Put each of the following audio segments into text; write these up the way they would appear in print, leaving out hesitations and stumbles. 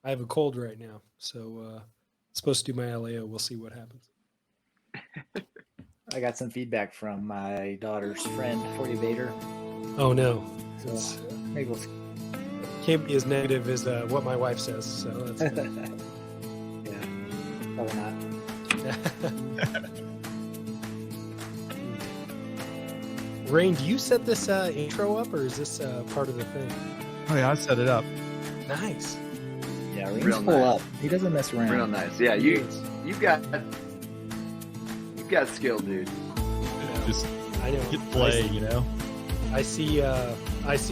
I have a cold right now, so supposed to do my LAO. We'll see what happens. I got some feedback from my daughter's friend, 40 Vader. Oh no, So maybe we'll see. Can't be as negative as what my wife says. So that's good. Yeah, probably not. Rain, do you set this intro up, or is this part of the thing? Oh yeah, I set it up. Nice. Yeah, Rain's Real full nice. up. He doesn't mess around. Real nice. Yeah, you've got skill, dude. Just I know. get play, you know. I see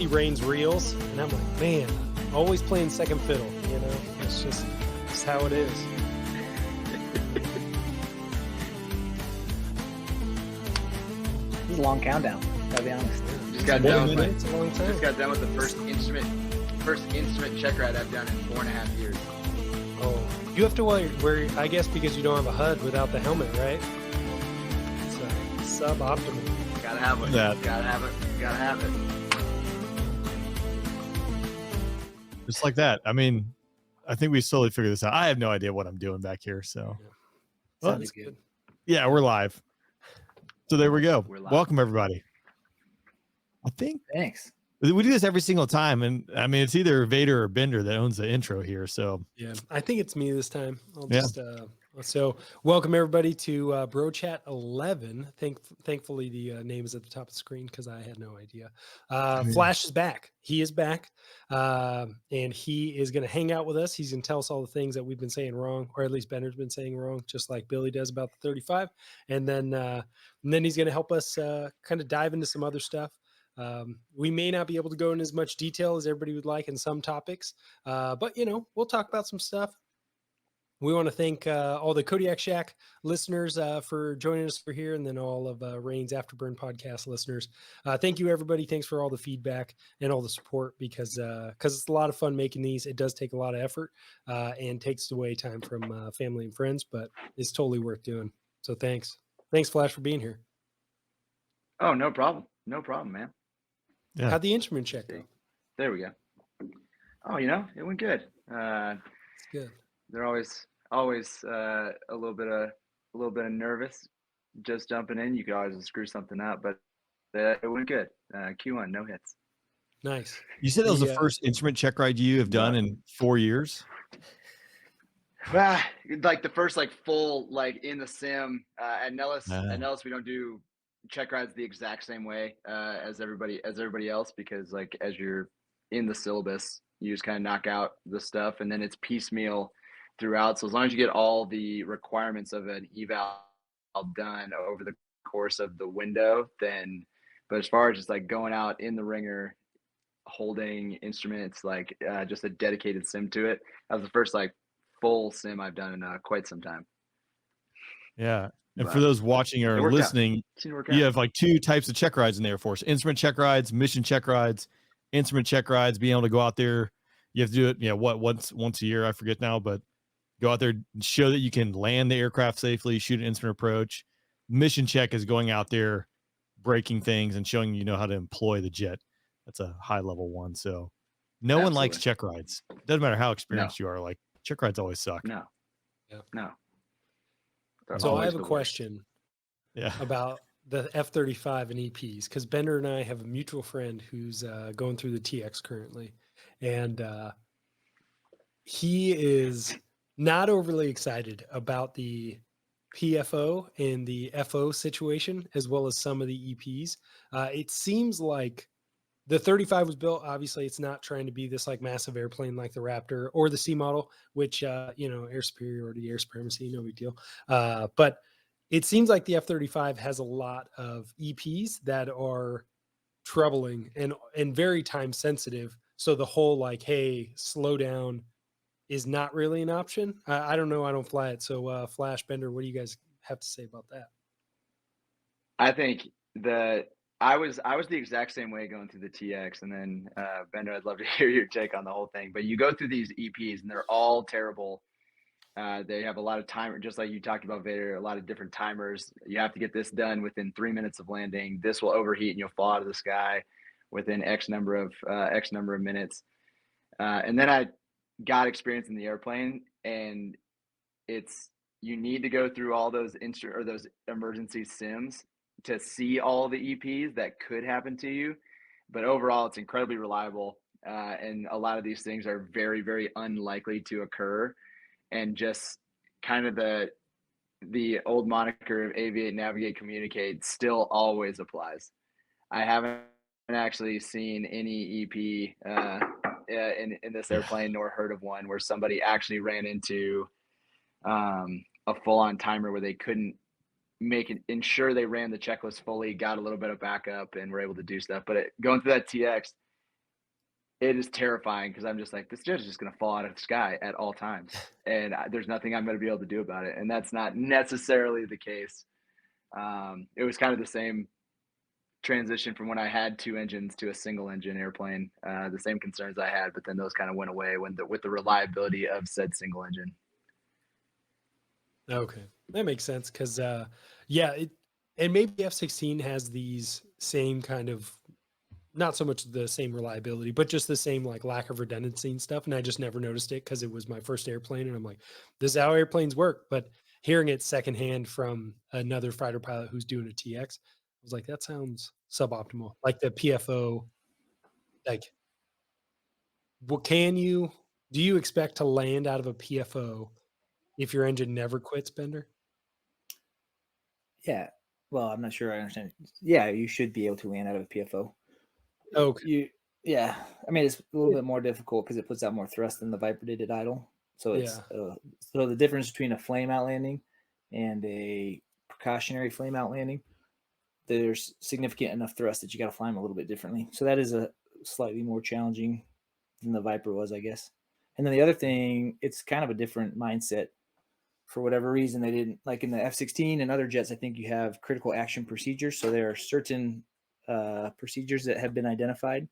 Rain's reels, and I'm like, man, always playing second fiddle. You know, it's just how it is. This is a long countdown. Gotta be honest. Just got done with It's a long time. just got done with the first instrument check ride I've done in 4.5 years. Oh, you have to wear, I guess, because you don't have a HUD without the helmet, right? It's suboptimal. Gotta have it. Yeah. Gotta have it. Gotta have it. Just like that. I mean, I think we slowly figured this out. I have no idea what I'm doing back here. So, well, Sounds good. yeah, we're live. So there we go. We're live. Welcome, everybody. I think Thanks. we do this every single time. And I mean, it's either Vader or Bender that owns the intro here. So, Yeah, I think it's me this time. I'll Yeah. just so welcome everybody to Bro Chat 11. Thankfully the name is at the top of the screen because I had no idea. Flash is back. He is back, and he is going to hang out with us. He's going to tell us all the things that we've been saying wrong, or at least Bender's been saying wrong, just like Billy does about the 35. And then he's going to help us kind of dive into some other stuff. We may not be able to go in as much detail as everybody would like in some topics, but you know, we'll talk about some stuff. We want to thank all the Kodiak Shack listeners for joining us for here, and then all of Rain's Afterburn podcast listeners. Thank you, everybody. Thanks for all the feedback and all the support, because it's a lot of fun making these. It does take a lot of effort and takes away time from family and friends, but it's totally worth doing. So thanks, Flash, for being here. Oh, no problem. No problem, man. Yeah. How'd the instrument check go? There we go. Oh, you know, it went good. It's good. They're always a little bit of nervous just jumping in. You could always screw something up, but it went good. Q1, no hits. Nice. You said that was the first instrument check ride you have done in 4 years? Like the first full in the sim at Nellis. At Nellis, we don't do check rides the exact same way as everybody else, because as you're in the syllabus, you just kind of knock out the stuff, and then it's piecemeal throughout. So as long as you get all the requirements of an eval done over the course of the window, then. But as far as just going out in the ringer, holding instruments, just a dedicated sim to it, that was the first full sim I've done in quite some time. Yeah. And But for those watching or listening, you have two types of check rides in the Air Force: instrument check rides, mission check rides. Instrument check rides, being able to go out there, you have to do it, once a year, I forget now, but go out there and show that you can land the aircraft safely, shoot an instrument approach. Mission check is going out there, breaking things and showing you know how to employ the jet. That's a high level one. So no one likes check rides. Doesn't matter how experienced you are. Check rides always suck. No. Yeah. No. So I have a question. Yeah. About the F-35 and EPs, because Bender and I have a mutual friend who's going through the TX currently, and he is not overly excited about the PFO and the FO situation, as well as some of the EPs. It seems like the 35 was built, obviously it's not trying to be this massive airplane like the Raptor or the C model, which air superiority, air supremacy, no big deal. But it seems like the F-35 has a lot of EPs that are troubling and very time sensitive. So the whole hey, slow down is not really an option. I don't know. I don't fly it. So Flash, Bender, what do you guys have to say about that? I think that I was the exact same way going through the TX, and then Bender, I'd love to hear your take on the whole thing. But you go through these EPs and they're all terrible. They have a lot of timer, just like you talked about, Vader, a lot of different timers. You have to get this done within 3 minutes of landing. This will overheat and you'll fall out of the sky within X number of minutes. And then got experience in the airplane, and you need to go through all those those emergency sims to see all the EPs that could happen to you. But overall, it's incredibly reliable, and a lot of these things are very, very unlikely to occur. And just kind of the old moniker of aviate, navigate, communicate still always applies. I haven't actually seen any EP in this airplane, nor heard of one where somebody actually ran into a full-on timer where they couldn't ensure they ran the checklist fully, got a little bit of backup, and were able to do stuff. But going through that TX, it is terrifying because I'm just like, this jet is just going to fall out of the sky at all times, and there's nothing I'm going to be able to do about it. And that's not necessarily the case. It was kind of the same transition from when I had 2 engines to a single engine airplane. The same concerns I had, but then those kind of went away with the reliability of said single engine. Okay, that makes sense because yeah, and maybe F-16 has these same kind of, not so much the same reliability, but just the same like lack of redundancy and stuff. And I just never noticed it because it was my first airplane, and I'm like, this is how airplanes work. But hearing it secondhand from another fighter pilot who's doing a TX, I was like, that sounds suboptimal. Like the PFO, like, what do you expect to land out of a PFO if your engine never quits, Bender? Yeah. Well, I'm not sure I understand. Yeah, you should be able to land out of a PFO. Okay. Yeah. I mean, it's a little bit more difficult because it puts out more thrust than the Viper did at idle. So it's so the difference between a flame out landing and a precautionary flame out landing, there's significant enough thrust that you got to fly them a little bit differently. So that is a slightly more challenging than the Viper was, I guess. And then the other thing, it's kind of a different mindset. For whatever reason, they didn't, like in the F-16 and other jets, I think you have critical action procedures. So there are certain procedures that have been identified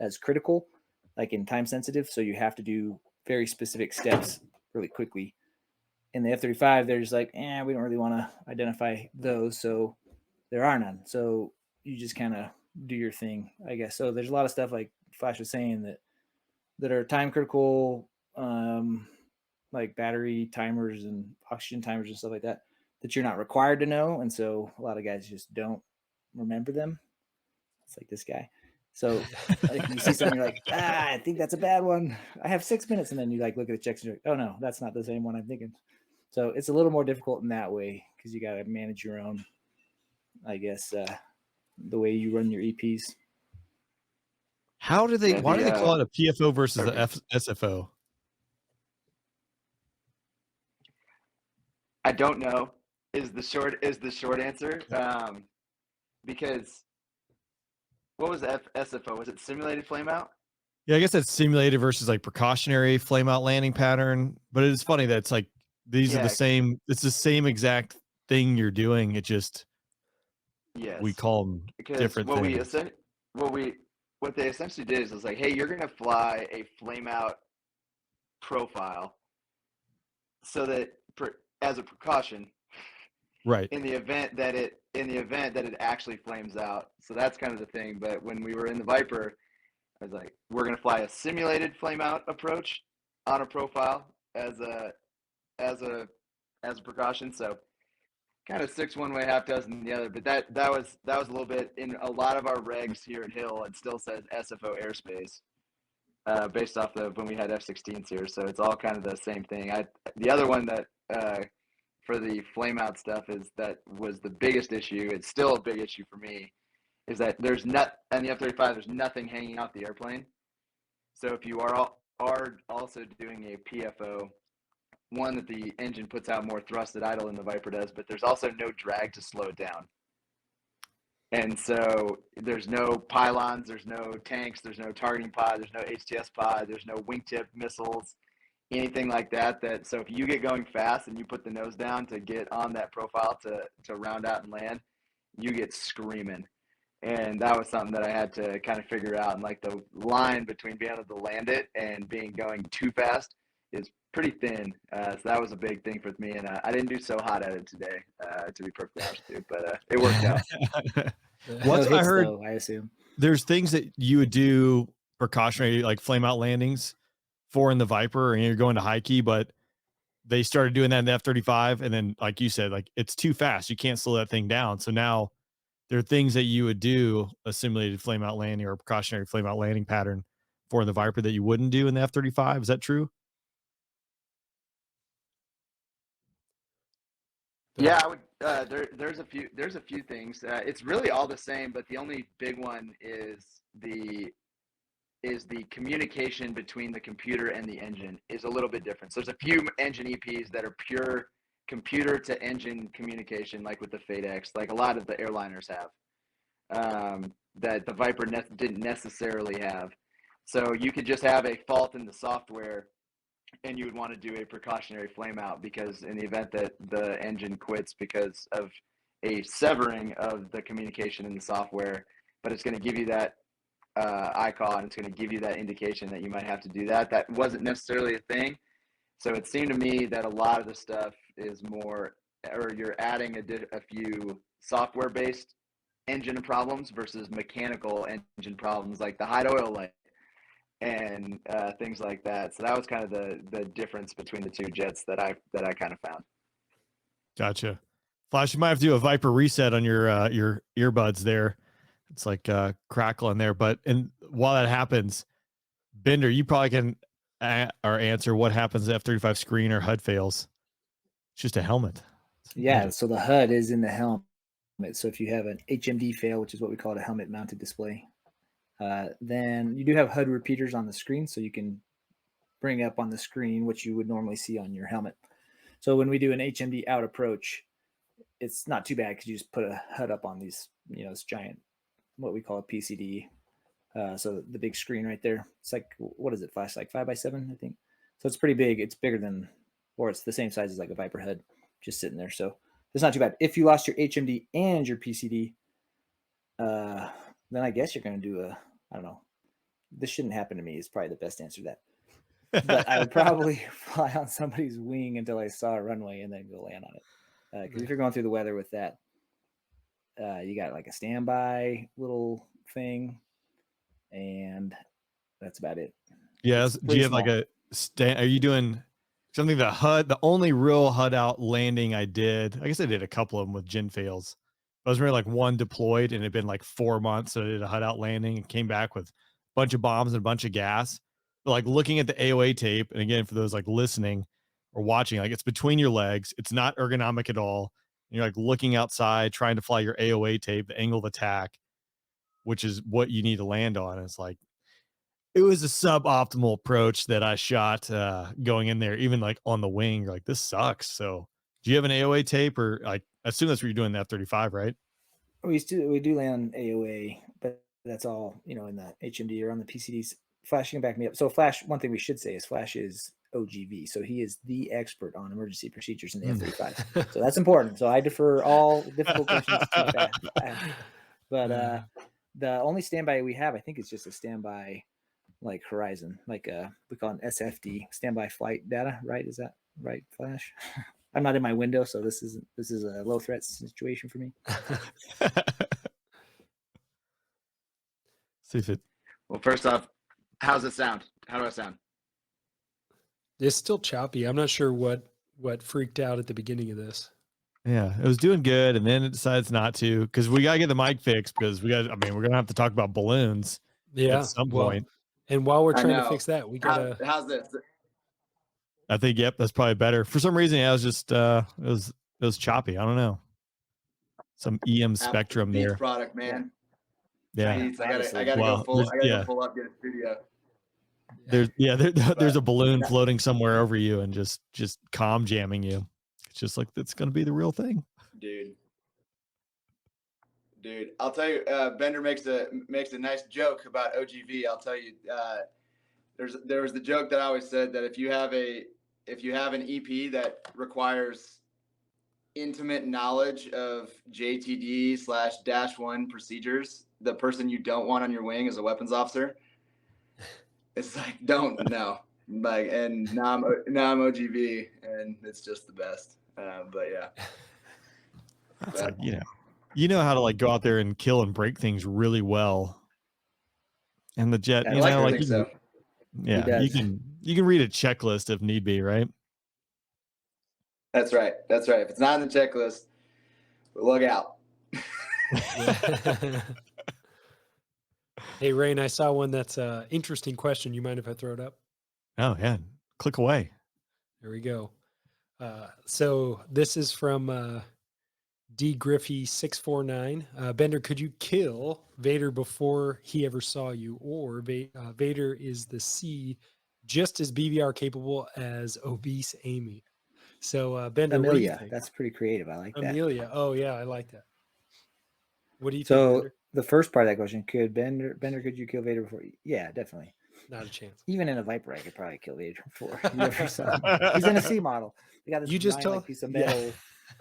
as critical, like in time sensitive. So you have to do very specific steps really quickly. In the F-35, they're just like, we don't really want to identify those. So there are none. So you just kind of do your thing, I guess. So there's a lot of stuff like Flash was saying that are time critical, like battery timers and oxygen timers and stuff like that you're not required to know. And so a lot of guys just don't remember them. It's like this guy. So like you see something, you're like, I think that's a bad one. I have 6 minutes. And then you like look at the checks and you're like, oh no, that's not the same one I'm thinking. So it's a little more difficult in that way because you got to manage your own, I guess, the way you run your EPs. Why do they call it a PFO versus an SFO? I don't know is the short answer. Because what was SFO? Was it simulated flameout? Yeah, I guess that's simulated versus like precautionary flameout landing pattern. But it's funny that it's like these are the same. It's the same exact thing you're doing. It just we call them different things. What they essentially did is like, hey, you're gonna fly a flameout profile, so that as a precaution, right, in the event that it actually flames out. So that's kind of the thing. But when we were in the Viper, I was like, we're gonna fly a simulated flame out approach on a profile as a precaution. So kind of 6 one way, half dozen the other. But that was a little bit in a lot of our regs here at Hill. It still says SFO airspace, based off of when we had F-16s here. So it's all kind of the same thing. The other one that for the flame out stuff that was the biggest issue. It's still a big issue for me. Is that there's on the F-35, there's nothing hanging off the airplane. So if you are also doing a PFO, one, that the engine puts out more thrust at idle than the Viper does, but there's also no drag to slow it down. And so there's no pylons, there's no tanks, there's no targeting pod, there's no HTS pod, there's no wingtip missiles, anything like that. So if you get going fast and you put the nose down to get on that profile to round out and land, you get screaming. And that was something that I had to kind of figure out. And like the line between being able to land it and going too fast is pretty thin. So that was a big thing for me. And I didn't do so hot at it today, to be perfectly honest with you, but it worked out. Once I heard, though, I assume there's things that you would do precautionary, like flame out landings for in the Viper and you're going to high key, but they started doing that in the F-35. And then, like you said, like it's too fast. You can't slow that thing down. So now there are things that you would do a simulated flame out landing or a precautionary flame out landing pattern for in the Viper that you wouldn't do in the F-35. Is that true? Yeah, I would. There's a few things. It's really all the same, but the only big one is the communication between the computer and the engine is a little bit different. So there's a few engine EPs that are pure computer to engine communication, like with the FADEX, like a lot of the airliners have, that the Viper didn't necessarily have. So you could just have a fault in the software and you would want to do a precautionary flame out, because in the event that the engine quits because of a severing of the communication in the software, but it's going to give you that icon, it's going to give you that indication that you might have to do that. That wasn't necessarily a thing. So it seemed to me that a lot of the stuff is more, or you're adding a few software-based engine problems versus mechanical engine problems, like the hide oil light and things like that. So that was kind of the difference between the two jets that I kind of found. Gotcha. Flash, you might have to do a Viper reset on your earbuds there. It's like crackling there. But and while that happens, Bender, you probably can or answer what happens if F-35 screen or HUD fails. It's just a helmet. Yeah, so the HUD is in the helmet. So if you have an HMD fail, which is what we call it, a helmet mounted display, then you do have HUD repeaters on the screen, so you can bring up on the screen what you would normally see on your helmet. So when we do an HMD out approach, it's not too bad because you just put a HUD up on these, this giant, what we call a PCD. So the big screen right there, it's like, what is it, Flash? Like 5x7, I think. So it's pretty big. It's bigger than, or it's the same size as like a Viper HUD just sitting there. So it's not too bad. If you lost your HMD and your PCD, then I guess you're going to do I don't know. This shouldn't happen to me is probably the best answer to that. But I would probably fly on somebody's wing until I saw a runway and then go land on it. Because if you're going through the weather with that, you got like a standby little thing, and that's about it. Yeah. Do you have like a are you doing something the only real HUD out landing I did, I guess I did a couple of them with Gen fails. I was really like one deployed and it had been like 4 months. So I did a HUD out landing and came back with a bunch of bombs and a bunch of gas. But like looking at the AOA tape, and again, for those like listening or watching, like it's between your legs. It's not ergonomic at all. And you're like looking outside, trying to fly your AOA tape, the angle of attack, which is what you need to land on. And it's like, it was a suboptimal approach that I shot going in there, even like on the wing. You're like, this sucks. So do you have an AOA tape, or like, I assume that's what you're doing in the F-35, right? We do land AOA, but that's all, in the HMD or on the PCDs. Flash can back me up. So Flash, one thing we should say is Flash is OGV. So he is the expert on emergency procedures in the F-35. So that's important. So I defer all difficult questions to Flash. But the only standby we have, I think, is just a standby like Horizon, like we call it SFD, standby flight data, right? Is that right, Flash? I'm not in my window, so this is a low threat situation for me. See if it. Well, first off, how's it sound? How do I sound? It's still choppy. I'm not sure what freaked out at the beginning of this. Yeah, it was doing good, and then it decides not to, because we gotta get the mic fixed, because we're gonna have to talk about balloons at some point. And while we're trying to fix that, we gotta. How's this? I think that's probably better. For some reason, it was just it was choppy. I don't know. Some EM spectrum Beats there. Product, man. Yeah. Beats. I gotta go full. I gotta go full up, get a studio. There's a balloon floating somewhere over you and just comm jamming you. It's just like, that's gonna be the real thing. Dude, I'll tell you, Bender makes a nice joke about OGV. I'll tell you, there was the joke that I always said that if you have an EP that requires intimate knowledge of JTD/-1 procedures, the person you don't want on your wing is a weapons officer. It's like, no, like, and now I'm OGV, and it's just the best. But yeah, it's like, you know how to like go out there and kill and break things really well. And the jet, Yeah, you can read a checklist if need be, right? That's right. That's right. If it's not in the checklist, look out. Hey, Rain, I saw one that's an interesting question. You mind if I throw it up? Oh, yeah. Click away. There we go. So this is from D Griffey 649. Bender, could you kill Vader before he ever saw you? Or Vader is the C, just as BVR capable as obese Amy. So Bender, Amelia, what do you think? That's pretty creative. I like that. Amelia. Oh yeah, I like that. What do you think, So Bender? the first part of that question, could Bender, could you kill Vader before? Yeah, definitely. Not a chance. Even in a Viper, I could probably kill Vader before you ever saw him. He's in a C model. They got this You just giant, told- piece of metal. Yeah.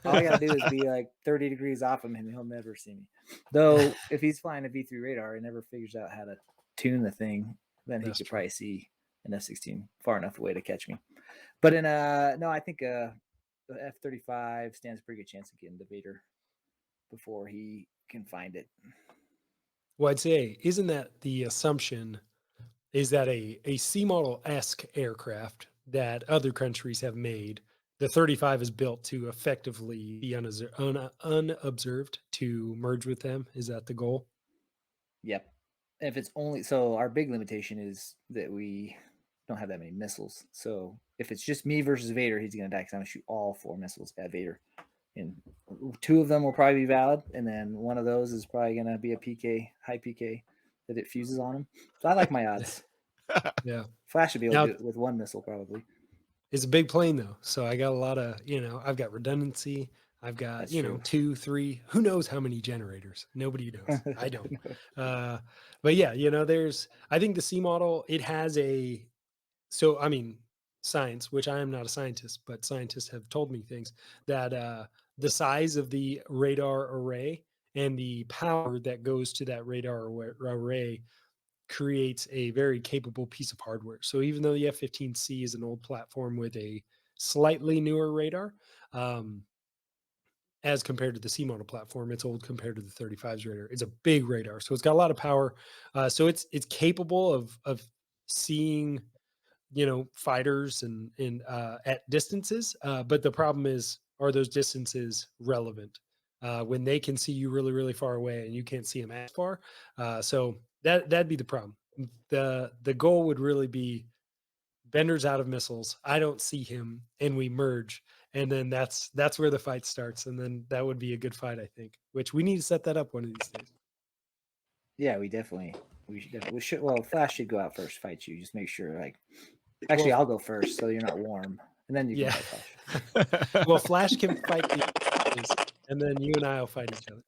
All I gotta do is be like 30 degrees off him, and he'll never see me. Though if he's flying a V3 radar and never figures out how to tune the thing, then he could probably see an F-16 far enough away to catch me. But in no, I think the F-35 stands a pretty good chance of getting to Vader before he can find it. Well, I'd say, isn't that the assumption? Is that a C model-esque aircraft that other countries have made? The 35 is built to effectively be unobserved to merge with them. Is that the goal? Yep. If it's only so, our big limitation is that we don't have that many missiles. So if it's just me versus Vader, he's gonna die because I'm gonna shoot all 4 missiles at Vader, and 2 of them will probably be valid, and then one of those is probably gonna be a PK, high PK, that it fuses on him. So I like my odds. Yeah. Flash should be able to do it with 1 missile probably. It's a big plane though, so I got a lot of, I've got redundancy. I've got, That's true. 2, 3, who knows how many generators? Nobody knows. I don't. But yeah, I think the C model, it has science, which I am not a scientist, but scientists have told me things that the size of the radar array and the power that goes to that radar array creates a very capable piece of hardware. So even though the F-15C is an old platform with a slightly newer radar, as compared to the C model platform, it's old compared to the 35's radar. It's a big radar, so it's got a lot of power. So it's capable of seeing, fighters and at distances. But the problem is, are those distances relevant when they can see you really, really far away and you can't see them as far? So that'd be the problem. The goal would really be Bender's out of missiles. I don't see him, and we merge, and then that's where the fight starts, and then that would be a good fight, I think. Which we need to set that up one of these days. Yeah, we should. Well, Flash should go out first, fight you. Just make sure, actually, I'll go first, so you're not warm, and then you can fight Flash. Well, Flash can fight you, and then you and I will fight each other.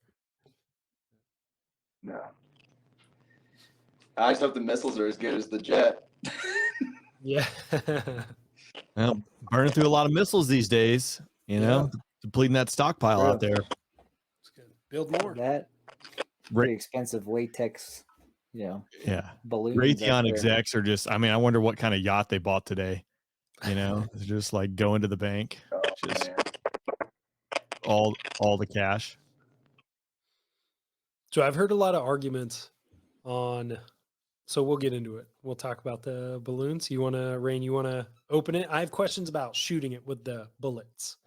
No. I just hope the missiles are as good as the jet. Yeah. Well, burning through a lot of missiles these days, depleting that stockpile out there. It's good. Build more. That very expensive latex, balloons. Raytheon execs are just, I wonder what kind of yacht they bought today. It's just like going to the bank. Just all the cash. So I've heard a lot of arguments on, so we'll get into it. We'll talk about the balloons. Rain, you want to open it? I have questions about shooting it with the bullets.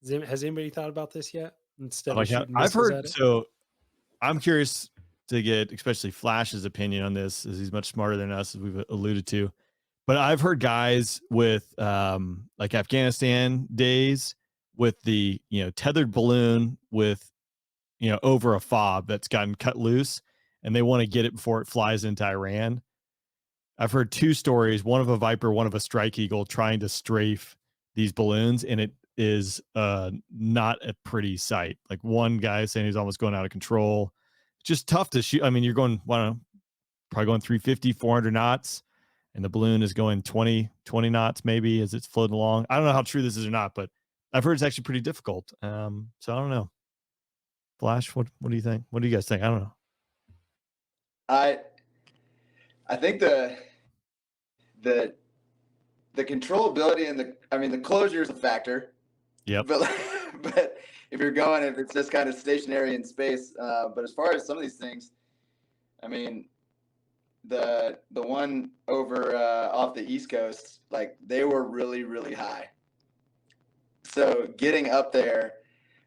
Has anybody thought about this yet? Instead of shooting I've heard, at it? so I'm curious to get especially Flash's opinion on this, as he's much smarter than us, as we've alluded to. But I've heard guys with like Afghanistan days with the, tethered balloon with, over a fob that's gotten cut loose, and they want to get it before it flies into Iran. I've heard 2 stories, one of a Viper, one of a Strike Eagle, trying to strafe these balloons, and it is not a pretty sight. Like one guy saying he's almost going out of control. Just tough to shoot. You're going, probably going 350, 400 knots, and the balloon is going 20 knots maybe as it's floating along. I don't know how true this is or not, but I've heard it's actually pretty difficult. So I don't know. Flash, what do you think? What do you guys think? I don't know. I think the controllability and the closure is a factor. Yep. But if it's just kind of stationary in space. But as far as some of these things, the one over off the East Coast, like they were really, really high. So getting up there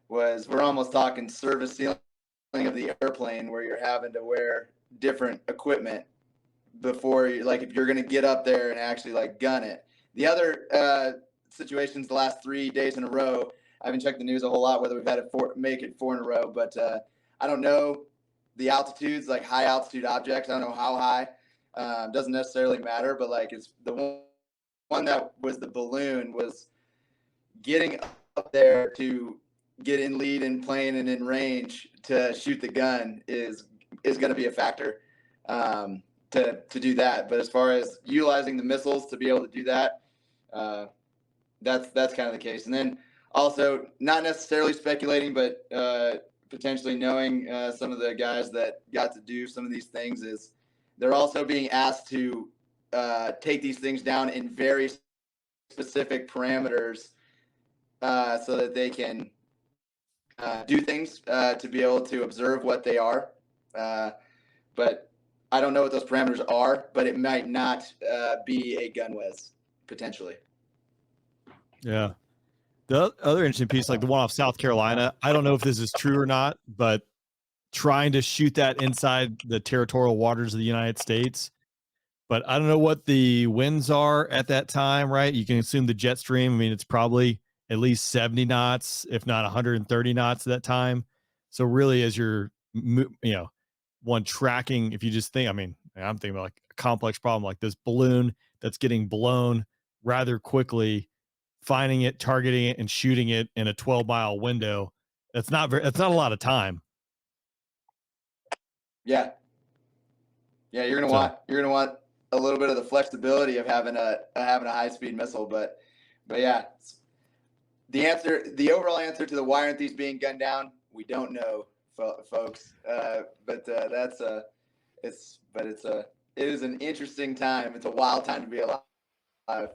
we're almost talking service ceiling of the airplane, where you're having to wear different equipment before you, like, if you're going to get up there and actually like gun it. The other situations, the last 3 days in a row, I haven't checked the news a whole lot whether we've had make it 4 in a row, but I don't know the altitudes, like high altitude objects. I don't know how high. Doesn't necessarily matter, but like it's the one that was the balloon was getting up there to get in lead in plane and in range to shoot the gun is going to be a factor to do that. But as far as utilizing the missiles to be able to do that, that's kind of the case. And then also, not necessarily speculating, but potentially knowing some of the guys that got to do some of these things, is they're also being asked to take these things down in very specific parameters so that they can do things to be able to observe what they are. But I don't know what those parameters are, but it might not be a gun whiz, potentially. Yeah. The other interesting piece, like the one off South Carolina, I don't know if this is true or not, but trying to shoot that inside the territorial waters of the United States. But I don't know what the winds are at that time, right? You can assume the jet stream. I mean, it's probably at least 70 knots, if not 130 knots at that time. So really, as you're, one tracking, if you just think, I mean, I'm thinking about like a complex problem like this balloon that's getting blown rather quickly, finding it, targeting it, and shooting it in a 12-mile window. That's not a lot of time. Yeah. You're gonna want a little bit of the flexibility of having a high-speed missile, but yeah, the overall answer to the why aren't these being gunned down, we don't know, folks. But it is an interesting time. It's a wild time to be alive.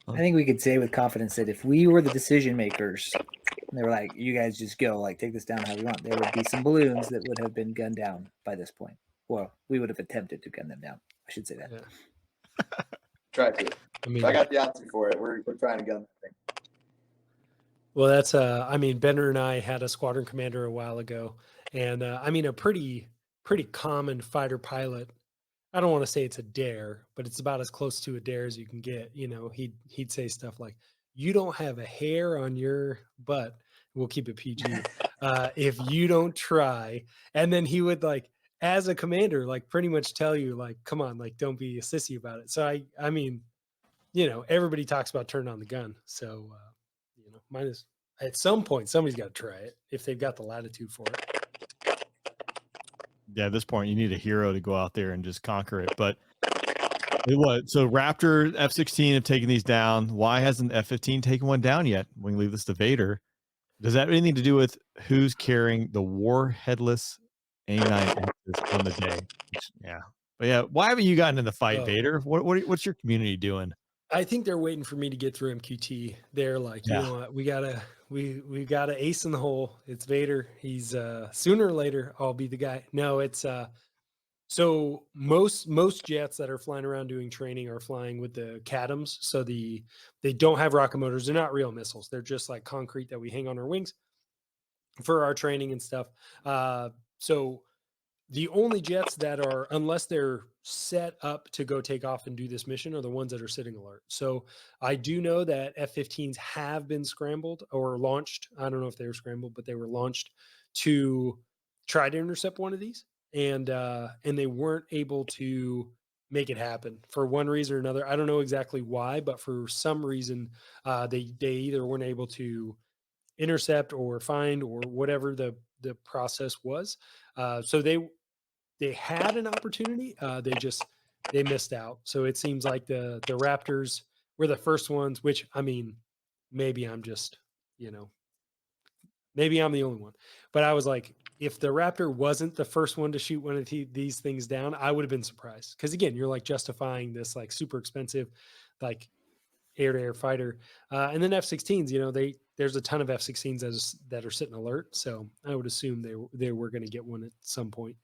I think we could say with confidence that if we were the decision makers, and they were like, "You guys just go, like, take this down how you want," there would be some balloons that would have been gunned down by this point. Well, we would have attempted to gun them down. I should say that. Yeah. Try to. I mean, I got the option for it. We're trying to gun that thing. Well, that's I mean, Benner and I had a squadron commander a while ago, and I mean, a pretty common fighter pilot. I don't want to say it's a dare, but it's about as close to a dare as you can get. You know, he'd say stuff like, "You don't have a hair on your butt." We'll keep it PG. If you don't try, and then he would, like, as a commander, like, pretty much tell you, like, "Come on, like, don't be a sissy about it." So I mean, you know, everybody talks about turning on the gun. So you know, mine is at some point somebody's got to try it if they've got the latitude for it. Yeah, at this point, you need a hero to go out there and just conquer it. But what? So Raptor, F-16 have taken these down. Why hasn't F-15 taken one down yet? We can leave this to Vader. Does that have anything to do with who's carrying the warheadless A9 on the day? Yeah. But yeah, why haven't you gotten in the fight, Vader? What's your community doing? I think they're waiting for me to get through MQT. They're like, you know what, we got a ace in the hole. It's Vader. He's sooner or later I'll be the guy. No, it's so most jets that are flying around doing training are flying with the CATMs. So they don't have rocket motors. They're not real missiles. They're just like concrete that we hang on our wings for our training and stuff. So the only jets that are, unless they're set up to go take off and do this mission, are the ones that are sitting alert. So I do know that F-15s have been scrambled or launched. I don't know if they were scrambled, but they were launched to try to intercept one of these, and they weren't able to make it happen for one reason or another. I don't know exactly why, but for some reason, they either weren't able to intercept or find or whatever the process was. So they had an opportunity. They missed out. So it seems like the Raptors were the first ones, which, I mean, maybe I'm just, you know, maybe I'm the only one, but I was like, if the Raptor wasn't the first one to shoot one of these things down, I would have been surprised. Cause again, you're like justifying this like super expensive, like air-to-air fighter. And then F-16s, you know, there's a ton of F-16s that are sitting alert. So I would assume they were going to get one at some point.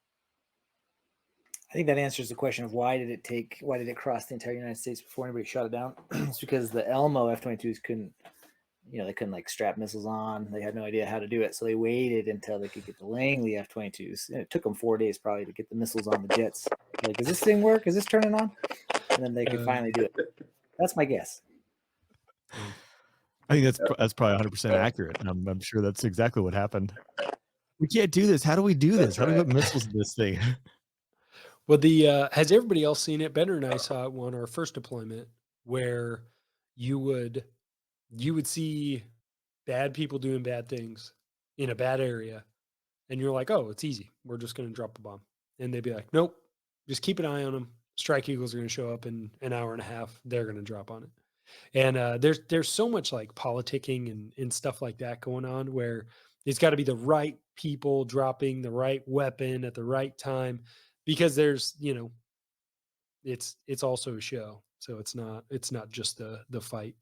I think that answers the question of why did it cross the entire United States before anybody shot it down? It's because the Elmo F-22s couldn't, they couldn't like strap missiles on. They had no idea how to do it. So they waited until they could get the Langley F-22s. And it took them 4 days probably to get the missiles on the jets. Like, does this thing work? Is this turning on? And then they could finally do it. That's my guess. I think that's probably 100% accurate. I'm sure that's exactly what happened. We can't do this. How do we do this? How do we put missiles in this thing? Well, has everybody else seen it? Benner and I saw it on our first deployment where you would see bad people doing bad things in a bad area, and you're like, oh, it's easy. We're just going to drop a bomb. And they'd be like, nope, just keep an eye on them. Strike Eagles are going to show up in an hour and a half. They're going to drop on it. And there's so much like politicking and stuff like that going on where it's got to be the right people dropping the right weapon at the right time, because there's, it's also a show. So it's not just the fight.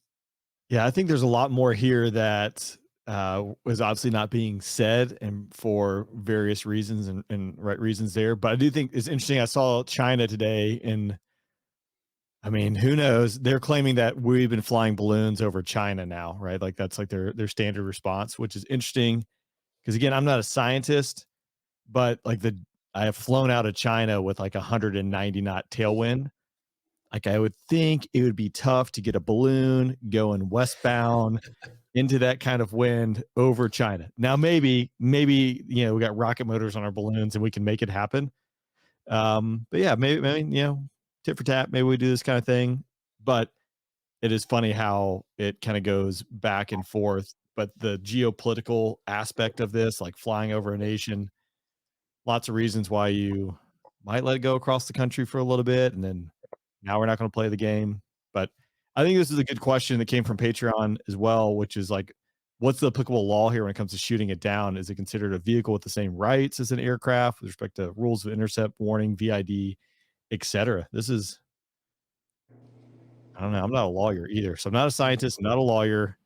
Yeah, I think there's a lot more here that was obviously not being said, and for various reasons and right reasons there. But I do think it's interesting. I saw China today, and I mean, who knows? They're claiming that we've been flying balloons over China now, right? Like that's like their standard response, which is interesting. Because again, I'm not a scientist, but like I have flown out of China with like 190 knot tailwind. Like I would think it would be tough to get a balloon going westbound into that kind of wind over China. Now, maybe, we got rocket motors on our balloons and we can make it happen. But yeah, maybe, tit for tat, maybe we do this kind of thing. But it is funny how it kind of goes back and forth. But the geopolitical aspect of this, like flying over a nation, lots of reasons why you might let it go across the country for a little bit. And then now we're not going to play the game. But I think this is a good question that came from Patreon as well, which is like, what's the applicable law here when it comes to shooting it down? Is it considered a vehicle with the same rights as an aircraft with respect to rules of intercept, warning, VID, etc.? This is, I don't know. I'm not a lawyer either. So I'm not a scientist, I'm not a lawyer.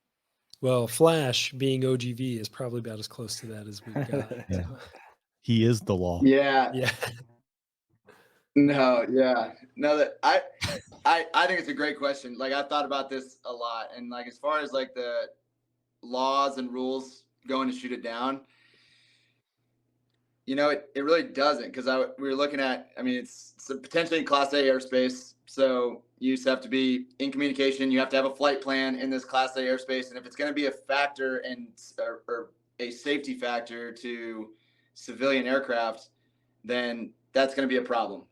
Well, Flash being OGV is probably about as close to that as we've got. Yeah. He is the law. Yeah. Yeah. No, yeah. No, that I think it's a great question. Like I've thought about this a lot. And like as far as like the laws and rules going to shoot it down, it really doesn't, because we were looking at, I mean, it's potentially Class A airspace. So you just have to be in communication. You have to have a flight plan in this Class A airspace. And if it's going to be a factor or a safety factor to civilian aircraft, then that's going to be a problem.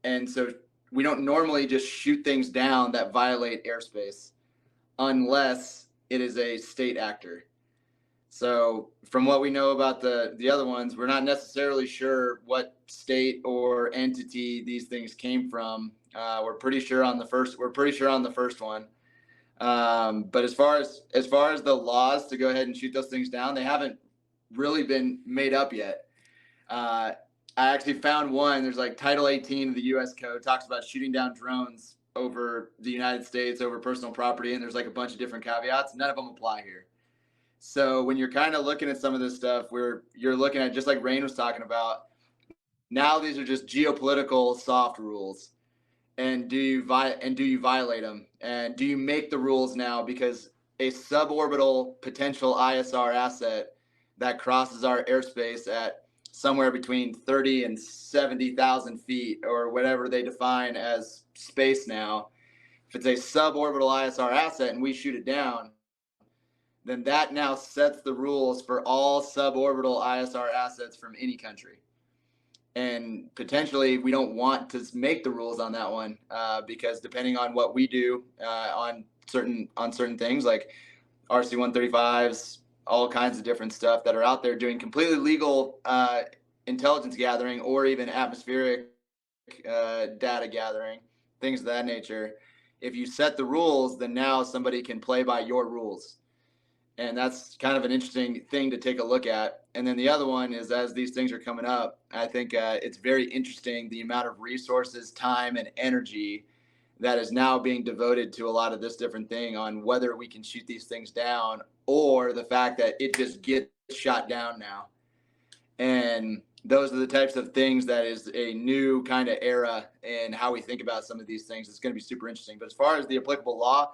And so we don't normally just shoot things down that violate airspace unless it is a state actor. So from what we know about the other ones, we're not necessarily sure what state or entity these things came from. We're pretty sure on the first one. But as far as the laws to go ahead and shoot those things down, they haven't really been made up yet. I actually found one. There's like Title 18 of the U.S. Code talks about shooting down drones over the United States, over personal property, and there's like a bunch of different caveats. None of them apply here. So when you're kind of looking at some of this stuff, where you're looking at, just like Rain was talking about, now these are just geopolitical soft rules. And do you violate them? And do you make the rules now? Because a suborbital potential ISR asset that crosses our airspace at somewhere between 30 and 70,000 feet, or whatever they define as space now, if it's a suborbital ISR asset and we shoot it down, then that now sets the rules for all suborbital ISR assets from any country. And potentially we don't want to make the rules on that one, because depending on what we do on certain things like RC-135s, all kinds of different stuff that are out there doing completely legal intelligence gathering, or even atmospheric data gathering, things of that nature. If you set the rules, then now somebody can play by your rules. And that's kind of an interesting thing to take a look at. And then the other one is, as these things are coming up, I think it's very interesting the amount of resources, time, and energy that is now being devoted to a lot of this different thing on whether we can shoot these things down, or the fact that it just gets shot down now. And those are the types of things that is a new kind of era in how we think about some of these things. It's going to be super interesting. But as far as the applicable law,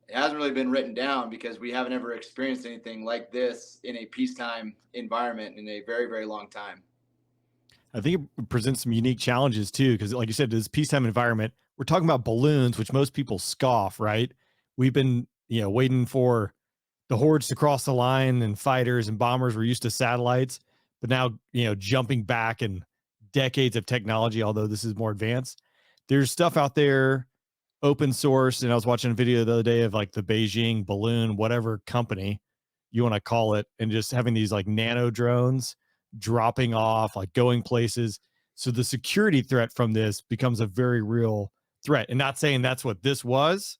it hasn't really been written down because we haven't ever experienced anything like this in a peacetime environment in a very, very long time. I think it presents some unique challenges too, because like you said, this peacetime environment, we're talking about balloons, which most people scoff, right? We've been, waiting for the hordes to cross the line, and fighters and bombers were used to satellites, but now, jumping back in decades of technology, although this is more advanced, there's stuff out there, open source. And I was watching a video the other day of like the Beijing balloon, whatever company you want to call it, and just having these like nano drones dropping off, like going places. So the security threat from this becomes a very real threat. And not saying that's what this was,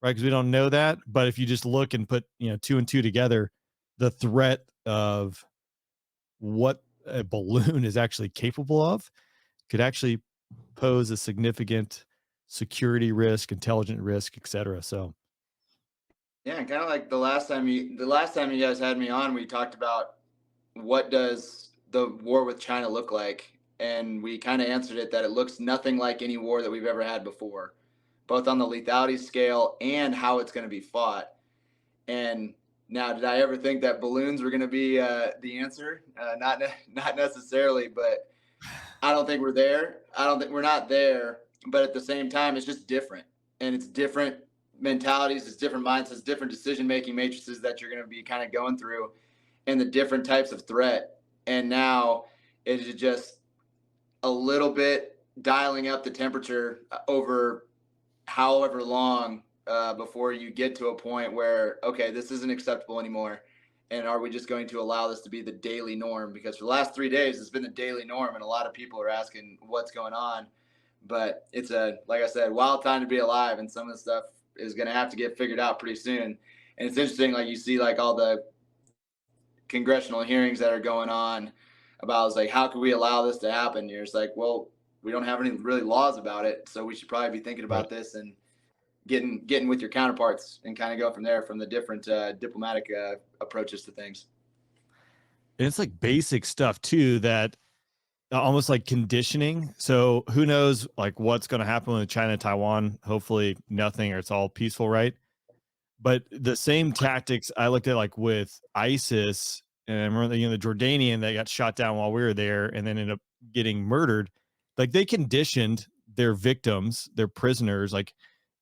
right? Because we don't know that. But if you just look and put, 2 and 2 together, the threat of what a balloon is actually capable of could actually pose a significant security risk, intelligent risk, etc. So yeah, kind of like the last time you guys had me on, we talked about what does the war with China look like, and we kind of answered it that it looks nothing like any war that we've ever had before, both on the lethality scale and how it's going to be fought. And now, did I ever think that balloons were going to be the answer? Not necessarily, but I don't think we're there. I don't think we're not there. But at the same time, it's just different, and it's different mentalities, it's different mindsets, different decision-making matrices that you're going to be kind of going through, and the different types of threat. And now it is just a little bit dialing up the temperature over however long before you get to a point where, okay, this isn't acceptable anymore. And are we just going to allow this to be the daily norm? Because for the last 3 days, it's been the daily norm, and a lot of people are asking what's going on. But it's like I said, wild time to be alive, and some of the stuff is going to have to get figured out pretty soon. And it's interesting, like you see, like all the congressional hearings that are going on about, it's like, how could we allow this to happen? You're just like, well, we don't have any really laws about it, so we should probably be thinking about this and getting with your counterparts and kind of go from there, from the different diplomatic approaches to things. And it's like basic stuff too, that almost like conditioning. So who knows like what's going to happen with China, Taiwan, hopefully nothing, or it's all peaceful, right? But the same tactics I looked at, like with ISIS, and I remember the Jordanian that got shot down while we were there and then ended up getting murdered. Like they conditioned their victims, their prisoners, like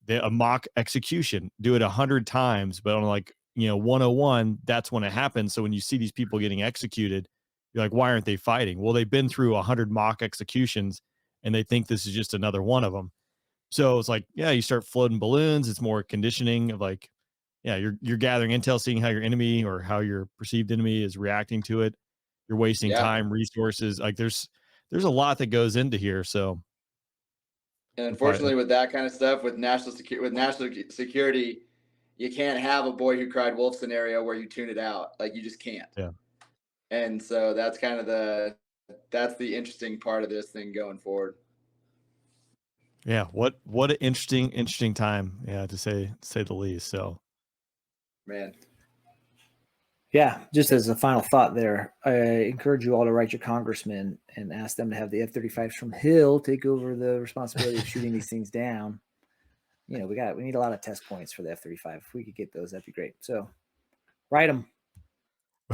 a mock execution, do it 100 times, but on like 101, that's when it happens. So when you see these people getting executed, you're like, why aren't they fighting? Well, they've been through 100 mock executions and they think this is just another one of them. So it's like, yeah, you start floating balloons. It's more conditioning of like, yeah, you're gathering intel, seeing how your enemy or how your perceived enemy is reacting to it. You're wasting time, resources. Like there's a lot that goes into here. So, and unfortunately, with that kind of stuff, with national security, you can't have a boy who cried wolf scenario where you tune it out. Like you just can't. Yeah. And so that's kind of the interesting part of this thing going forward. Yeah, what an interesting time, yeah, to say the least. So, man. Yeah, just as a final thought there, I encourage you all to write your congressman and ask them to have the F-35s from Hill take over the responsibility of shooting these things down. We need a lot of test points for the F-35. If we could get those, that'd be great. So, write them.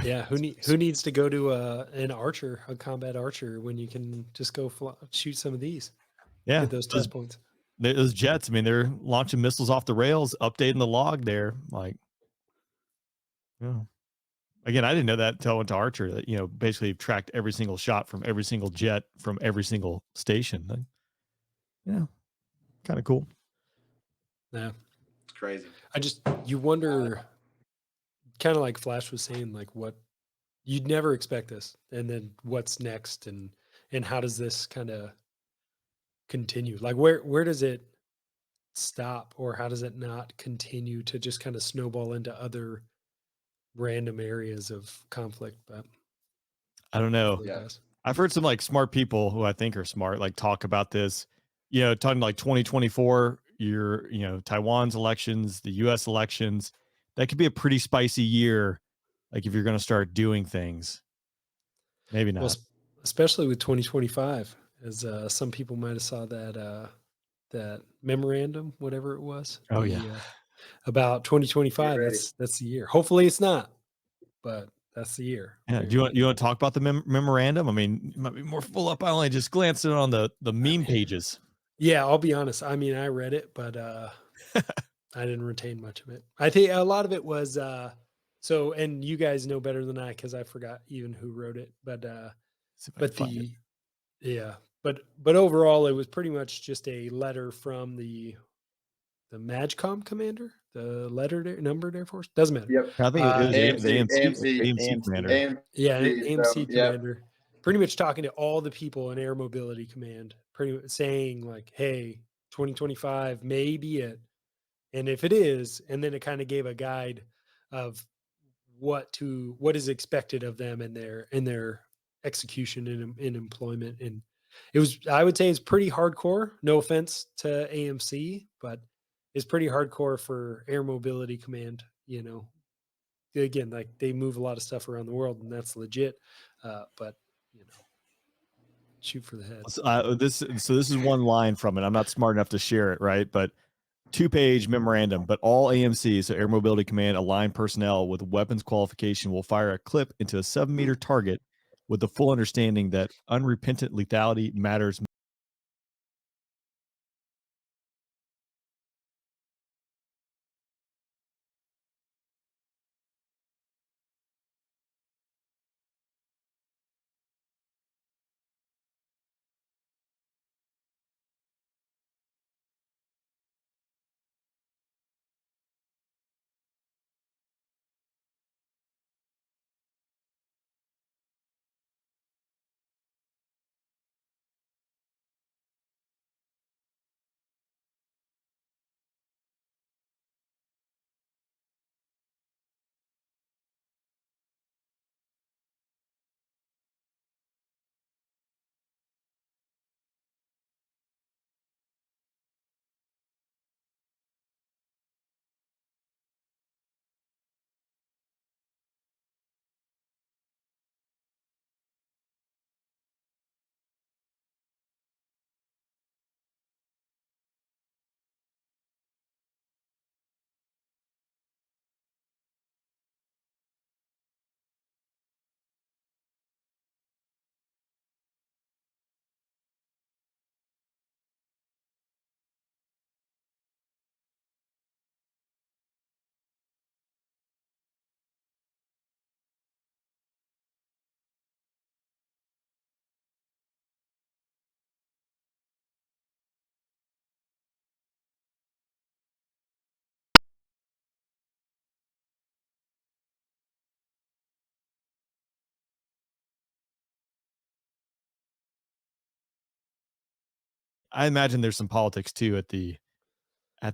Yeah, who needs to go to a combat archer, when you can just go shoot some of these? Yeah, get those test points. Those jets, I mean, they're launching missiles off the rails, updating the log there. Like, again, I didn't know that until I went to Archer, that, basically tracked every single shot from every single jet from every single station. Like, yeah, kind of cool. Yeah. It's crazy. You wonder, kind of like Flash was saying, like what you'd never expect this, and then what's next, and how does this kind of continue? Like where does it stop, or how does it not continue to just kind of snowball into other random areas of conflict? But I don't know. Yeah. I've heard some like smart people who I think are smart, like talk about this, talking like 2024, Taiwan's elections, the US elections, that could be a pretty spicy year. Like if you're going to start doing things. Maybe not. Well, especially with 2025, as some people might have saw that memorandum, whatever it was. Oh yeah. About 2025. That's the year. Hopefully it's not, but that's the year. Yeah. Do you want to talk about the memorandum? I mean, you might be more full up. I only just glanced at it on the meme pages. Yeah, I'll be honest. I mean, I read it, but I didn't retain much of it. I think a lot of it was so, and you guys know better than I because I forgot even who wrote it. But but overall, it was pretty much just a letter from the MAGCOM commander, the numbered Air Force. Doesn't matter. Yep. I think it was the AMC commander. Yeah, AMC Yep. commander. Pretty much talking to all the people in Air Mobility Command, pretty much saying like, "Hey, 2025 may be it, and if it is," and then it kind of gave a guide of what is expected of them in their execution in employment. And I would say it's pretty hardcore. No offense to AMC, but it's pretty hardcore for Air Mobility Command. You know, again, like they move a lot of stuff around the world, and that's legit. But you know, shoot for the head. So this is one line from it. I'm not smart enough to share it, right? But 2-page memorandum, but all AMC, so Air Mobility Command aligned personnel with weapons qualification will fire a clip into a 7-meter target with the full understanding that unrepentant lethality matters. I imagine there's some politics too at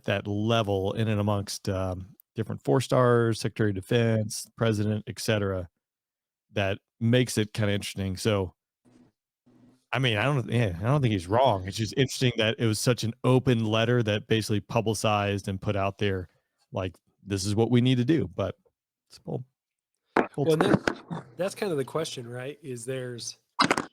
that level in and amongst different 4-stars, Secretary of Defense, President, etc. That makes it kind of interesting. So, I mean, I don't think he's wrong. It's just interesting that it was such an open letter that basically publicized and put out there, like, this is what we need to do. But it's cool. Well, that's kind of the question, right? Is there's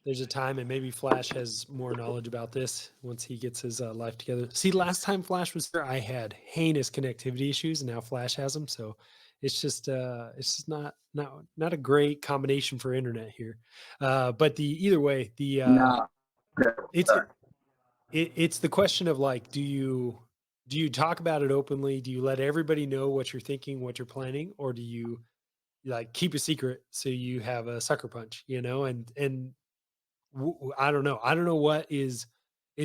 a time, and maybe Flash has more knowledge about this once he gets his life together. See, last time Flash was here, I had heinous connectivity issues, and now Flash has them. So it's just not a great combination for internet here. But either way, it's the question of like, do you talk about it openly? Do you let everybody know what you're thinking, what you're planning, or do you like keep a secret so you have a sucker punch, you know? And I don't know what is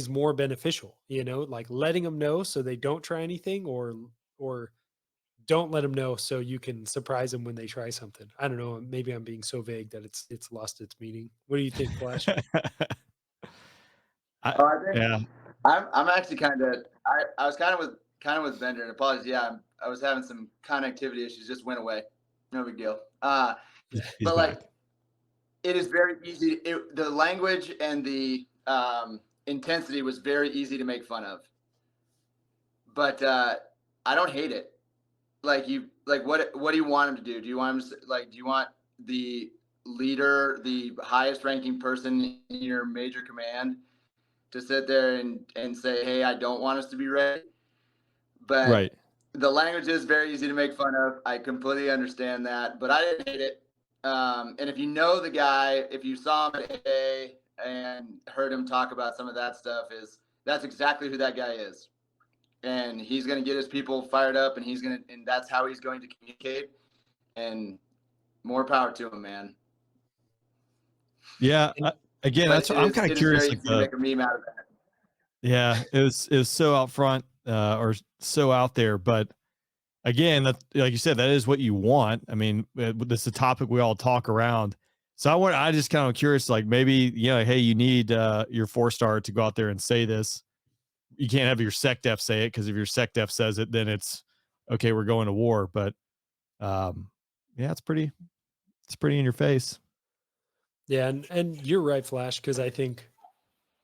more beneficial, you know, like letting them know so they don't try anything, or don't let them know so you can surprise them when they try something. I don't know. Maybe I'm being so vague that it's lost its meaning. What do you think, Flash? I'm actually kind of I was kind of with Bender, and apologies. Yeah, I was having some connectivity issues. Just went away. No big deal. But like, it is very easy. The language and the intensity was very easy to make fun of. But I don't hate it. Like what do you want him to do? Do you want him to, like, do you want the leader, the highest ranking person in your major command, to sit there and say, hey, I don't want us to be ready. But right. The language is very easy to make fun of. I completely understand that, but I didn't hate it. And if you know the guy, if you saw him at AA and heard him talk about some of that stuff, that's exactly who that guy is. And he's going to get his people fired up, and that's how he's going to communicate. And more power to him, man. Yeah. Again, I'm kind of curious. It is very easy to make a meme out of that. Yeah, it was so out front or so out there, but again, that, like you said, that is what you want. I mean, this is a topic we all talk around. So I just kind of curious, like maybe, hey, you need your 4-star to go out there and say this. You can't have your SecDef say it, because if your SecDef says it, then it's okay, we're going to war. But yeah, it's pretty in your face. Yeah, and you're right, Flash, because I think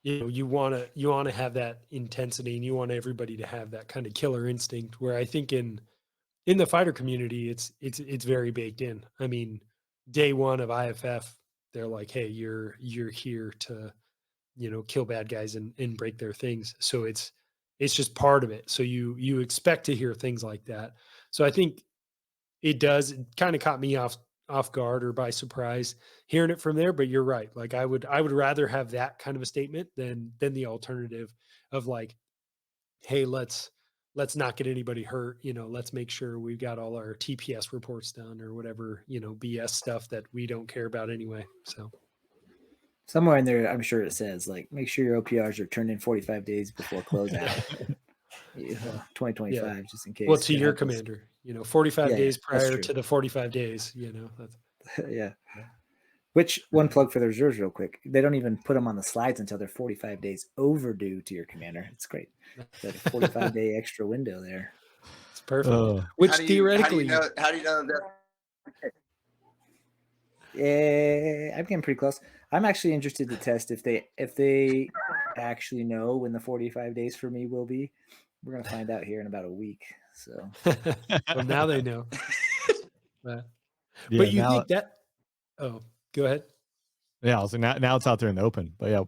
you want to have that intensity, and you want everybody to have that kind of killer instinct, where I think in the fighter community it's very baked in. I mean, day one of IFF, they're like, hey, you're here to kill bad guys and break their things. So it's just part of it. So you expect to hear things like that. So I think it kind of caught me off guard or by surprise hearing it from there. But you're right. Like I would rather have that kind of a statement than the alternative of like, hey, let's not get anybody hurt. Let's make sure we've got all our TPS reports done or whatever, BS stuff that we don't care about anyway. So somewhere in there, I'm sure it says like, make sure your OPRs are turned in 45 days before closeout. 2025, yeah. Just in case. Well, to your commander, 45 days prior to the 45 days, that's yeah. Which one plug for the reserves real quick. They don't even put them on the slides until they're 45 days overdue to your commander. It's great. That 45-day extra window there. It's perfect. Which theoretically, how do you know that? Yeah, I'm getting pretty close. I'm actually interested to test if they actually know when the 45 days for me will be. We're gonna find out here in about a week. So well, now they know. But you think that? Oh, go ahead. Yeah, I was like, now it's out there in the open. But yeah.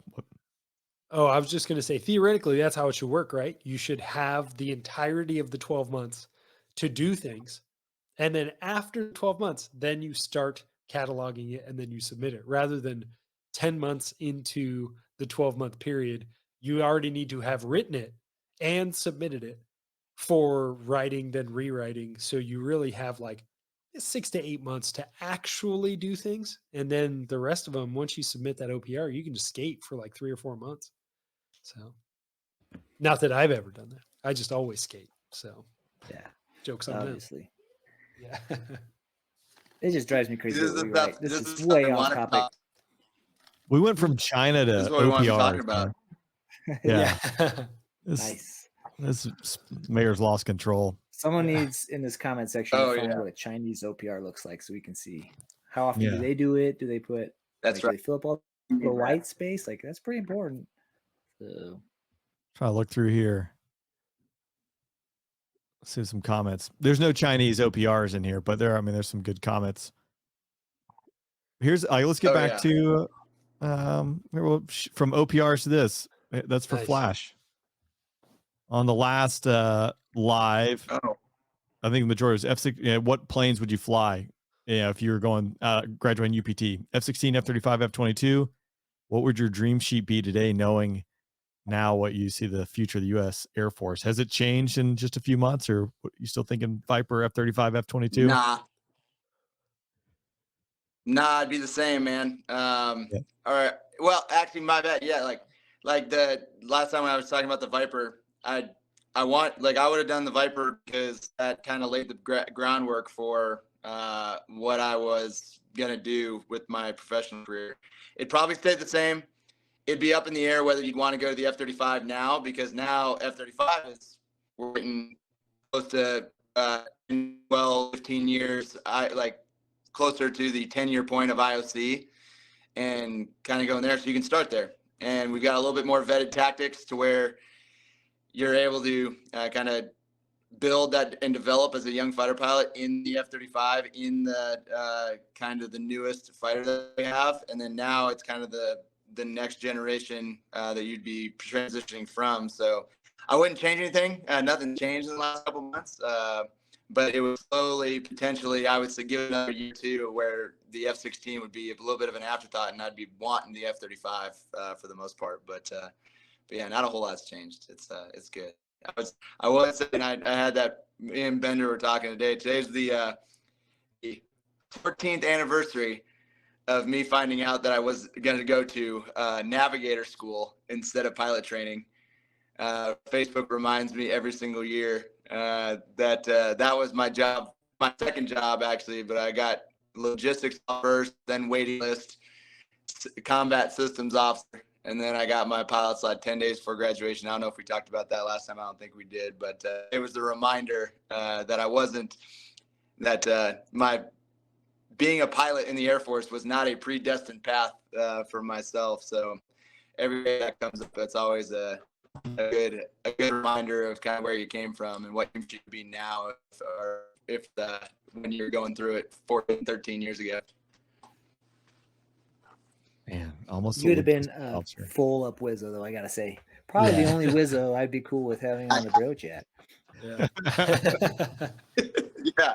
Oh, I was just going to say, theoretically, that's how it should work, right? You should have the entirety of the 12 months to do things. And then after 12 months, then you start cataloging it and then you submit it, rather than 10 months into the 12-month period. You already need to have written it and submitted it for writing, then rewriting. So you really have like 6 to 8 months to actually do things. And then the rest of them, once you submit that OPR, you can just skate for like 3 or 4 months. So not that I've ever done that. I just always skate. So yeah, jokes on obviously. Them. Yeah. It just drives me crazy. This is way off topic. We went from China to this is what we want to be talking about. Yeah. Nice. This mayor's lost control. Someone needs in this comment section to find what a Chinese OPR looks like, so we can see how often do they do it. Do they put? That's right. Do they fill up all the white space? Like that's pretty important. So try to look through here. Let's see some comments. There's no Chinese OPRs in here, but there's some good comments. Here's let's get back to from OPRs to this. That's for Flash. On the last live, I think the majority was F6. What planes would you fly? If you were going graduating UPT, F-16, F-35, F-22. What would your dream sheet be today, knowing now what you see the future of the U.S. Air Force? Has it changed in just a few months, or are you still thinking Viper, F-35, F-22? Nah, it'd be the same, man. All right. Well, actually, my bad. Yeah, like the last time I was talking about the Viper, I would have done the Viper because that kind of laid the groundwork for what I was gonna do with my professional career. It probably stayed the same. It'd be up in the air whether you'd want to go to the F-35 now, because now F-35 we're getting close to 15 years. Closer to the 10-year point of IOC, and kind of going there, so you can start there. And we've got a little bit more vetted tactics to where you're able to kind of build that and develop as a young fighter pilot in the F-35, in the kind of the newest fighter that we have. And then now it's kind of the next generation that you'd be transitioning from. So I wouldn't change anything. Nothing changed in the last couple of months. But it was slowly, potentially, I would say give it another year or two where the F-16 would be a little bit of an afterthought, and I'd be wanting the F-35 for the most part. But yeah, not a whole lot's changed. It's good. I was saying I had that, me and Bender were talking today. Today's the 14th anniversary of me finding out that I was going to go to navigator school instead of pilot training. Facebook reminds me every single year that was my job, my second job actually, but I got logistics first, then waiting list, combat systems officer, and then I got my pilot slot 10 days before graduation. I don't know if we talked about that last time. I don't think we did, but it was a reminder that I wasn't, that my being a pilot in the Air Force was not a predestined path for myself. So every day that comes up, it's always a good reminder of kind of where you came from and what you should be now if when you're going through it 14, 13 years ago. Man, almost. You would have been full up Wizzo, though, I gotta say. Probably the only Wizzo I'd be cool with having on the bro chat. Yeah. Yeah.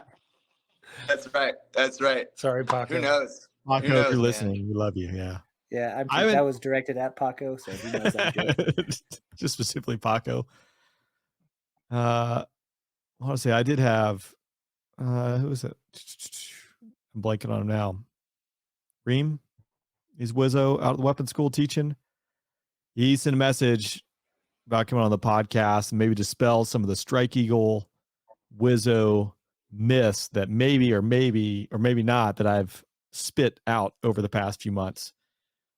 That's right. That's right. Sorry, Paco. Who knows? Paco, Who knows, if you're man? listening, we love you. Yeah. Yeah, that was directed at Paco, so he knows I'm joking. Just specifically Paco. Honestly, I did have who was it? I'm blanking on him now. Reem? Is Wizzo out of the weapons school teaching? He sent a message about coming on the podcast and maybe dispel some of the Strike Eagle Wizzo myths that maybe not that I've spit out over the past few months.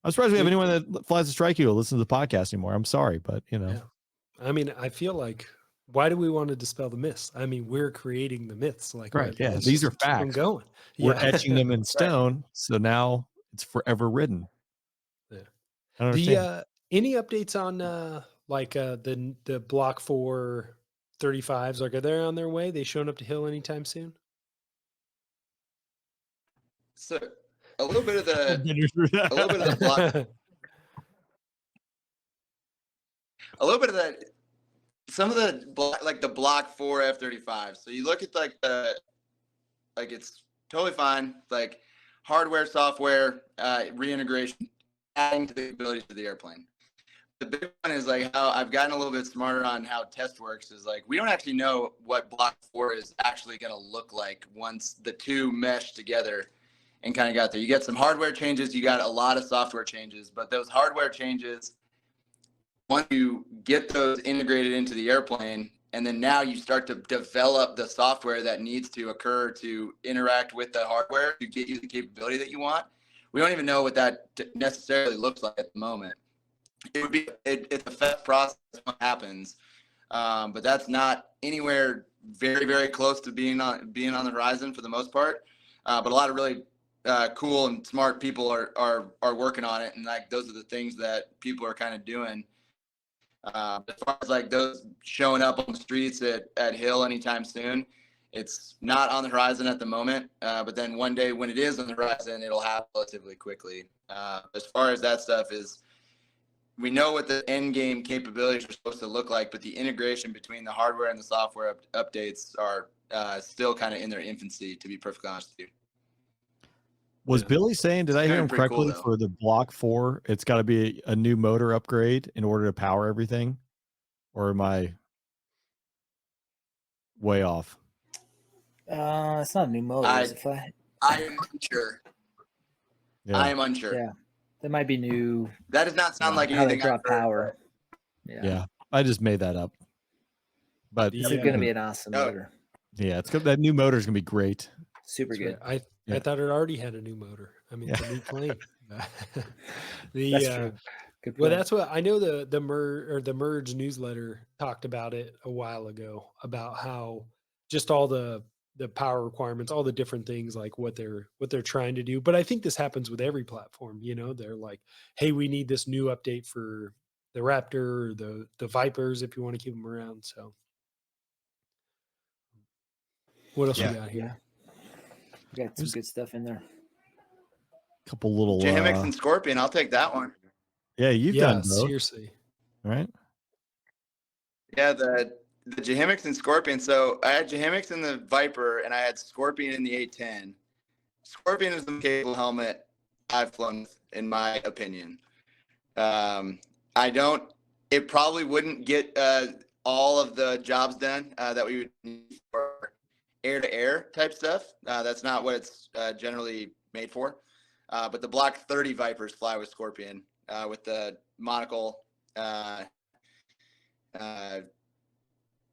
I'm surprised we have anyone that flies a Strike Eagle listen to the podcast anymore. I'm sorry, but you know. Yeah. I mean, I feel like, why do we want to dispel the myths? I mean, we're creating the myths. Like, right? Yeah, these are facts. Keep them going. We're etching them in stone, so now it's forever written. Yeah. I don't understand. Any updates on the Block 4 35s? Like, are they on their way? They showing up to Hill anytime soon? So a little bit of the block, a little bit of that. Some of the Block 4 F-35. So you look at it's totally fine. Like hardware, software, reintegration, adding to the abilities of the airplane. The big one is like how I've gotten a little bit smarter on how test works. Is like we don't actually know what Block 4 is actually going to look like once the two mesh together and kind of got there. You get some hardware changes. You got a lot of software changes, but those hardware changes, once you get those integrated into the airplane, and then now you start to develop the software that needs to occur to interact with the hardware to get you the capability that you want. We don't even know what that necessarily looks like at the moment. It's a fast process when it happens, but that's not anywhere very, very close to being on the horizon for the most part. But a lot of really cool and smart people are working on it, and like those are the things that people are kind of doing. As far as like those showing up on the streets at Hill anytime soon, it's not on the horizon at the moment. But then one day when it is on the horizon, it'll happen relatively quickly. As far as that stuff is, we know what the end game capabilities are supposed to look like, but the integration between the hardware and the software updates are still kind of in their infancy, to be perfectly honest with you. Was Billy saying, did I hear him correctly, cool, for the Block 4, it's got to be a new motor upgrade in order to power everything? Or am I way off? It's not a new motor. I am unsure. Yeah. I am unsure. Yeah. That might be new. That does not sound like how anything they drop power. Yeah. I just made that up. But it's going to be an awesome motor. Yeah, it's good. That new motor is going to be great. Super good. Right. I thought it already had a new motor. I mean, it's a new plane. That's true. Good point. Well, that's what I know. The Merge newsletter talked about it a while ago, about how just all the power requirements, all the different things, like what they're trying to do. But I think this happens with every platform. You know, they're like, hey, we need this new update for the Raptor or the Vipers if you want to keep them around. So What else we got here? We got some good stuff in there. Couple little Jahimix and Scorpion. I'll take that one. Yeah, you've done both. Seriously. Right? Yeah, the Jahimix and Scorpion. So I had Jahimix in the Viper, and I had Scorpion in the 810. Scorpion is the most capable helmet I've flown with, in my opinion. It probably wouldn't get all of the jobs done that we would need for air-to-air type stuff. That's not what it's generally made for. But the Block 30 Vipers fly with Scorpion with the monocle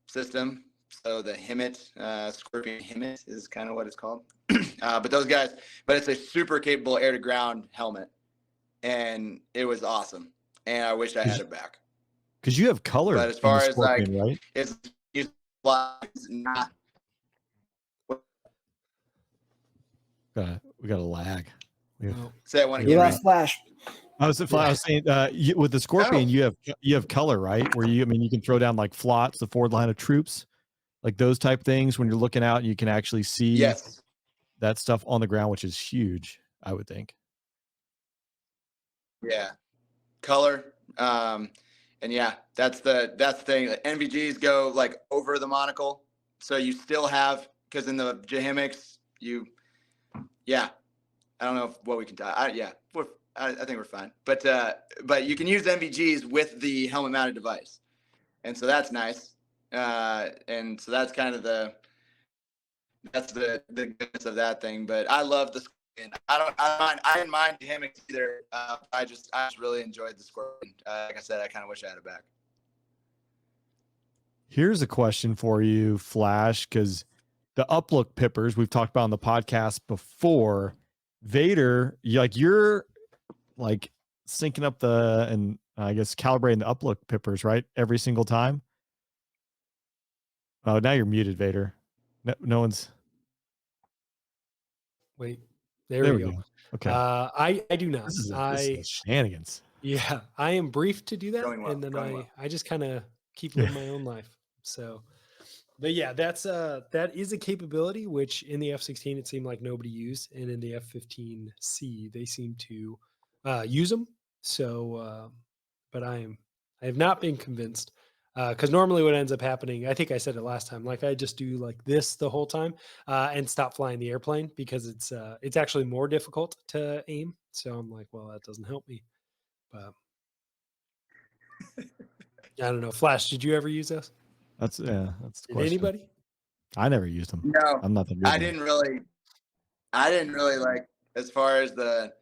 system. So the Himmet, Scorpion Himmet is kind of what it's called. But it's a super capable air-to-ground helmet. And it was awesome. And I wish I had it back. Because you have color. But as far as Scorpion, right? it's not. We got a lag. Say I want to You get lost Flash. I was saying with the Scorpion, you have color, right? Where you can throw down like flots, the forward line of troops, like those type things. When you're looking out, you can actually see that stuff on the ground, which is huge, I would think. Yeah, color, and yeah, that's the thing. The NVGs go like over the monocle, so you still have, because in the Jahimix, I don't know what we can tie. I think we're fine, but you can use NVGs with the helmet mounted device, and so that's nice, and so that's kind of the goodness of that thing. But I love the Scorpion. I didn't mind Jahimix either. I just really enjoyed the Scorpion. Like I said, I kind of wish I had it back. Here's a question for you, Flash, because the uplook pippers we've talked about on the podcast before. Vader, you're like syncing up and I guess calibrating the uplook pippers, right? Every single time. Oh, now you're muted, Vader. No one's. Wait, there we go. Okay. I do not. This is shenanigans. Yeah, I am briefed to do that, and then I just kind of keep living my own life. So, but yeah, that is a capability which in the F-16 it seemed like nobody used, and in the F-15C they seem to use them. So, but I have not been convinced, because normally what ends up happening, I think I said it last time, like I just do like this the whole time and stop flying the airplane because it's actually more difficult to aim. So I'm like, well, that doesn't help me. But I don't know. Flash, did you ever use this? That's the Did question. anybody? I never used them. No, I'm not that good. I didn't really like, as far as the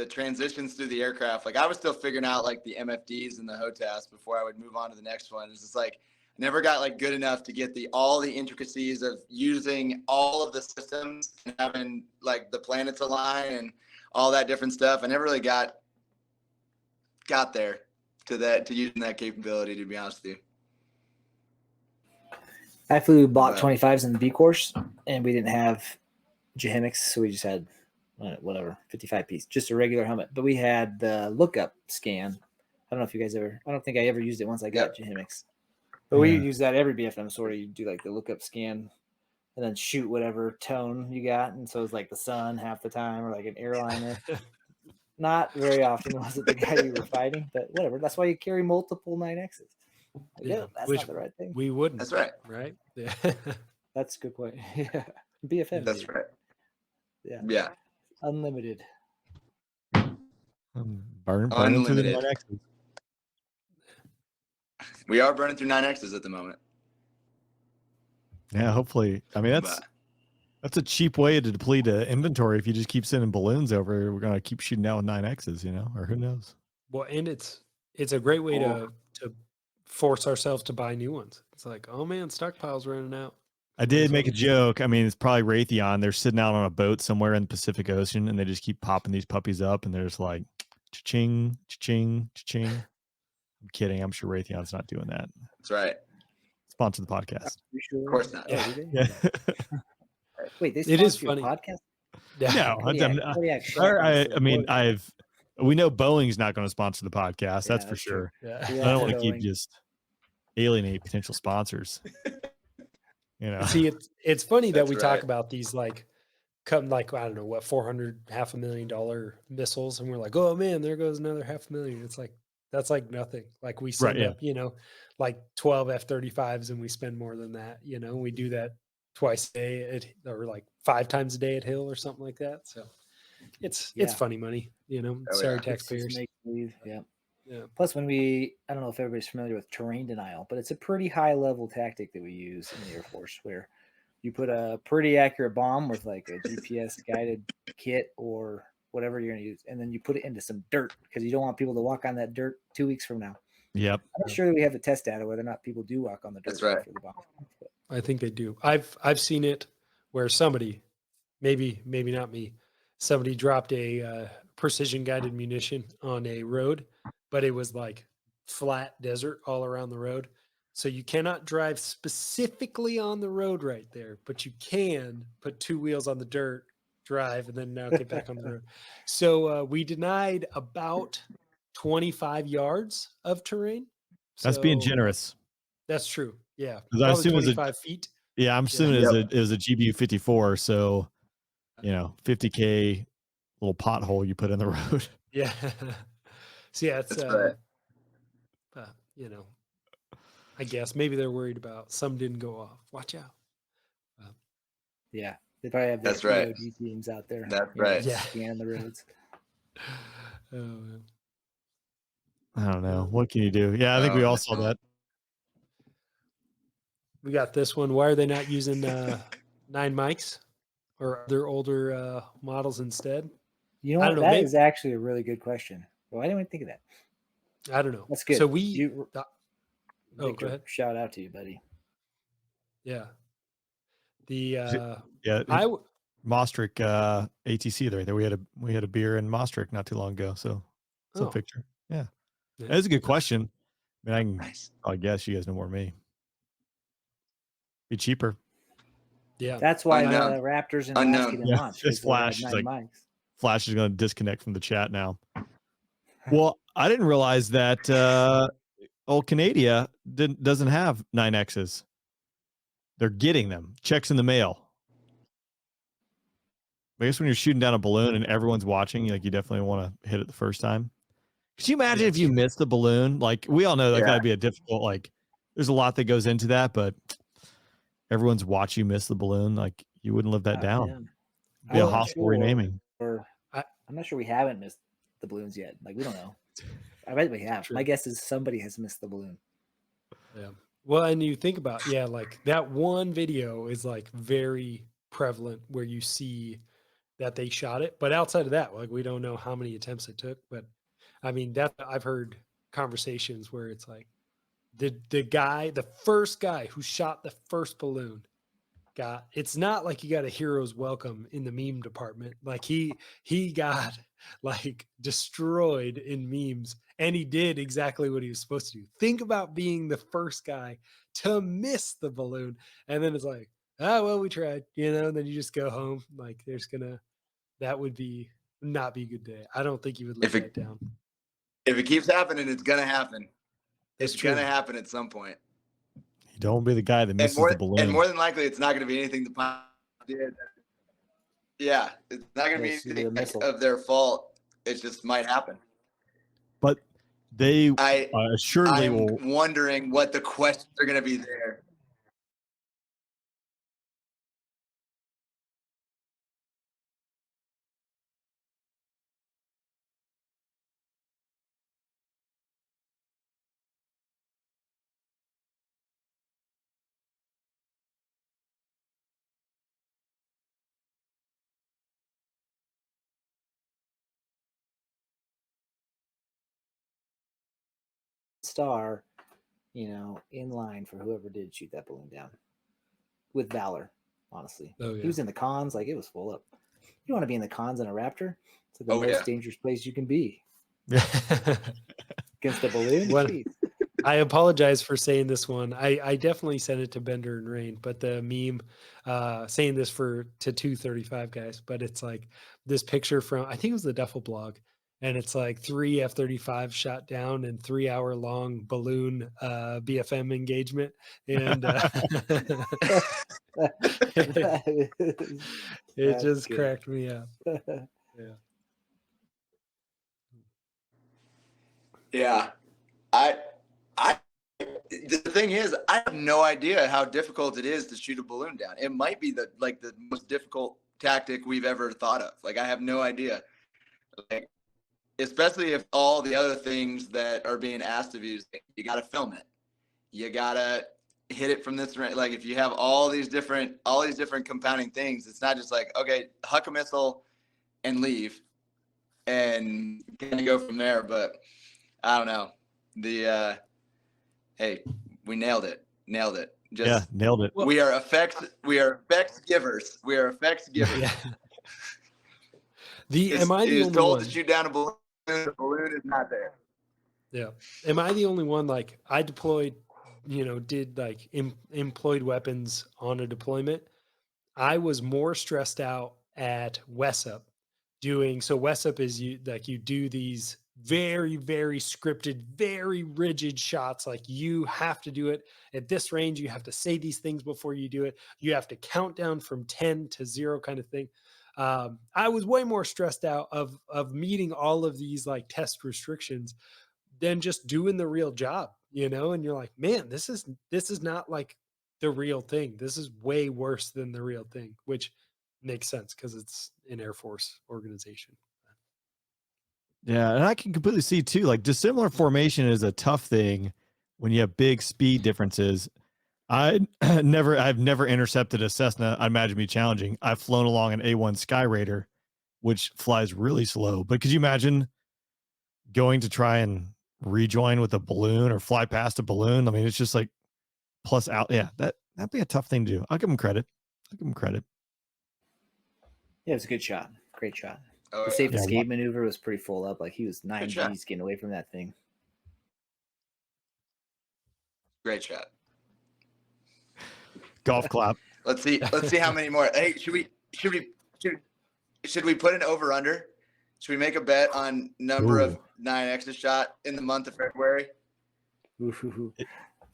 transitions through the aircraft. Like I was still figuring out like the MFDs and the HOTAS before I would move on to the next one. It's just like I never got like good enough to get all the intricacies of using all of the systems and having like the planets align and all that different stuff. I never really got there to using that capability, to be honest with you. I flew Block 25s in the B course, and we didn't have Jahimix, so we just had 55 piece, just a regular helmet. But we had the lookup scan. I don't know if you guys ever. I don't think I ever used it once I got Jahimix, but we use that every BFM. Sort of, you do like the lookup scan, and then shoot whatever tone you got, and so it's like the sun half the time, or like an airliner. Not very often was it the guy you were fighting, but whatever. That's why you carry multiple 9Xs. Yeah, that's not the right thing. We wouldn't. That's right. Right? Yeah. That's a good point. Yeah. BFM. That's right. Yeah. Yeah. Unlimited. Burning through the 9Xs. We are burning through 9Xs at the moment. Yeah, hopefully. I mean, that's a cheap way to deplete inventory. If you just keep sending balloons over, we're gonna keep shooting out with 9Xs, or who knows? Well, and it's a great way to force ourselves to buy new ones. It's like, oh man, stockpile's running out. I did make a joke. I mean, it's probably Raytheon. They're sitting out on a boat somewhere in the Pacific Ocean, and they just keep popping these puppies up, and they're just like, cha-ching, cha-ching, cha-ching. I'm kidding. I'm sure Raytheon's not doing that. That's right. Sponsor the podcast. Sure? Of course not. Yeah. Wait, it is funny. Podcast? Yeah. We know Boeing's not going to sponsor the podcast. That's for sure. Yeah. I don't want to keep just. alienate potential sponsors. See, it's funny that we right. talk about these like come like I don't know what $500,000 missiles, and we're like, oh man, there goes another $500,000. It's like that's like nothing. Like we send up, like 12 F-35s, and we spend more than that. We do that twice a day or like 5 times a day at Hill or something like that. So it's funny money. Sorry, taxpayers. Make believe, yeah. Yeah. Plus, I don't know if everybody's familiar with terrain denial, but it's a pretty high level tactic that we use in the Air Force where you put a pretty accurate bomb with like a GPS guided kit or whatever you're going to use, and then you put it into some dirt because you don't want people to walk on that dirt 2 weeks from now. Yep. I'm not sure that we have the test data whether or not people do walk on the dirt. That's right. After the bomb. I think they do. I've seen it where somebody, maybe not me, somebody dropped a precision guided munition on a road, but it was like flat desert all around the road. So you cannot drive specifically on the road right there, but you can put 2 wheels on the dirt, drive, and then now get back on the road. So we denied about 25 yards of terrain. That's being generous. That's true. Yeah. I assume 25 feet. Yeah, I'm assuming it was a GBU 54. So, 50K little pothole you put in the road. Yeah. So yeah, it's right. I guess maybe they're worried about some didn't go off. Watch out. Yeah, they probably have their EOD teams out there. That's right. Yeah, scan the roads. I don't know. What can you do? Yeah, I think we all saw that. We got this one. Why are they not using 9 mics or other older models instead? You know what? That is actually a really good question. Why didn't we think of that? I don't know. That's good. So Victor, go ahead. Shout out to you, buddy. Yeah. Maastricht ATC there. We had a beer in Maastricht not too long ago. So it's a picture. Yeah. That's a good question. I mean, I guess you guys know more than me. Be cheaper. Yeah. That's why the Raptors and Lasky didn't launch. This Flash is Flash is going to disconnect from the chat now. Well, I didn't realize that old Canada doesn't have 9Xs. They're getting them. Checks in the mail. I guess when you're shooting down a balloon and everyone's watching, like you definitely want to hit it the first time. Could you imagine if you missed the balloon? Like we all know that gotta be a difficult, there's a lot that goes into that, but everyone's watching you miss the balloon. Like you wouldn't live that down. Be a hostile renaming. I'm not sure we haven't missed the balloons yet. Like we don't know. I bet we have. True. My guess is somebody has missed the balloon. Yeah. Well, and you think about, like that one video is like very prevalent where you see that they shot it. But outside of that, like we don't know how many attempts it took. But I mean, I've heard conversations where it's like the first guy who shot the first balloon it's not like you got a hero's welcome in the meme department. Like he got like destroyed in memes, and he did exactly what he was supposed to do. Think about being the first guy to miss the balloon, and then it's like, oh well, we tried, and then you just go home. Like that would not be a good day. I don't think you would live that down. If it keeps happening, it's gonna happen. It's gonna happen at some point. You don't be the guy that misses the balloon. And more than likely, it's not going to be anything the pilot did. Yeah, it's not going to be anything of their fault. It just might happen. But they surely I'm will. Wondering what the questions are going to be there. Star, in line for whoever did shoot that balloon down with valor. Honestly, he was in the cons, like it was full up. You don't want to be in the cons in a Raptor. It's like the most dangerous place you can be. Against the balloon. I apologize for saying this one. I definitely sent it to Bender and Rain, but the meme saying this to 235 guys, but it's like this picture from, I think it was the Duffel blog, and it's like 3 F-35 shot down and 3-hour long balloon BFM engagement, and it just cracked me up. Yeah. The thing is, I have no idea how difficult it is to shoot a balloon down. It might be the most difficult tactic we've ever thought of. Like, I have no idea. Like, especially if all the other things that are being asked of you, you got to film it. You got to hit it from this range. Like, if you have all these different compounding things, it's not just like, okay, huck a missile and leave and kind of go from there. But I don't know. Hey, we nailed it. Just, nailed it. We are effects givers. We are effects givers. Yeah. Am I the only told one to shoot down a balloon? The balloon is not there. Yeah. Am I the only one? Like, I deployed, did like employed weapons on a deployment. I was more stressed out at WESUP doing. So WESUP is you do these very, very scripted, very rigid shots. Like, you have to do it at this range. You have to say these things before you do it. You have to count down from 10 to 0 kind of thing. I was way more stressed out of meeting all of these like test restrictions than just doing the real job, and you're like, man, this is not like the real thing. This is way worse than the real thing, which makes sense because it's an Air Force organization. Yeah, and I can completely see too, like, dissimilar formation is a tough thing when you have big speed differences. I've never intercepted a Cessna. I imagine me challenging. I've flown along an A1 Sky Raider, which flies really slow. But could you imagine going to try and rejoin with a balloon or fly past a balloon? I mean, it's just like plus out. Yeah, that'd be a tough thing to do. I'll give him credit. Yeah, it was a good shot. Great shot. Oh, the safe escape maneuver was pretty full up. Like, he was 9 Gs getting away from that thing. Great shot. Golf clap. Let's see how many more. Hey, should we put an over under? Should we make a bet on number of 9X's shot in the month of February?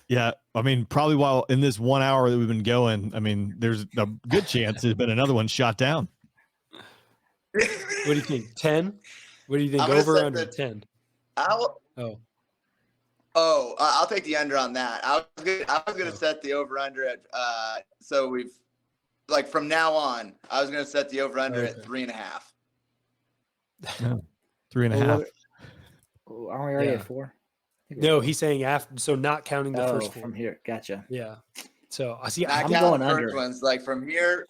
Yeah, I mean, probably while in this 1 hour that we've been going, I mean, there's a good chance there's been another one shot down. What do you think? 10? What do you think? Over or under 10? I'll take the under on that. I was gonna set the over under at so we've like from now on, I was gonna set the over under at 3.5. Yeah. 3.5. Aren't we already at 4? No, he's saying after, so not counting the first 4. From here. Gotcha. Yeah. So I see. I'm going under. Ones, like from here,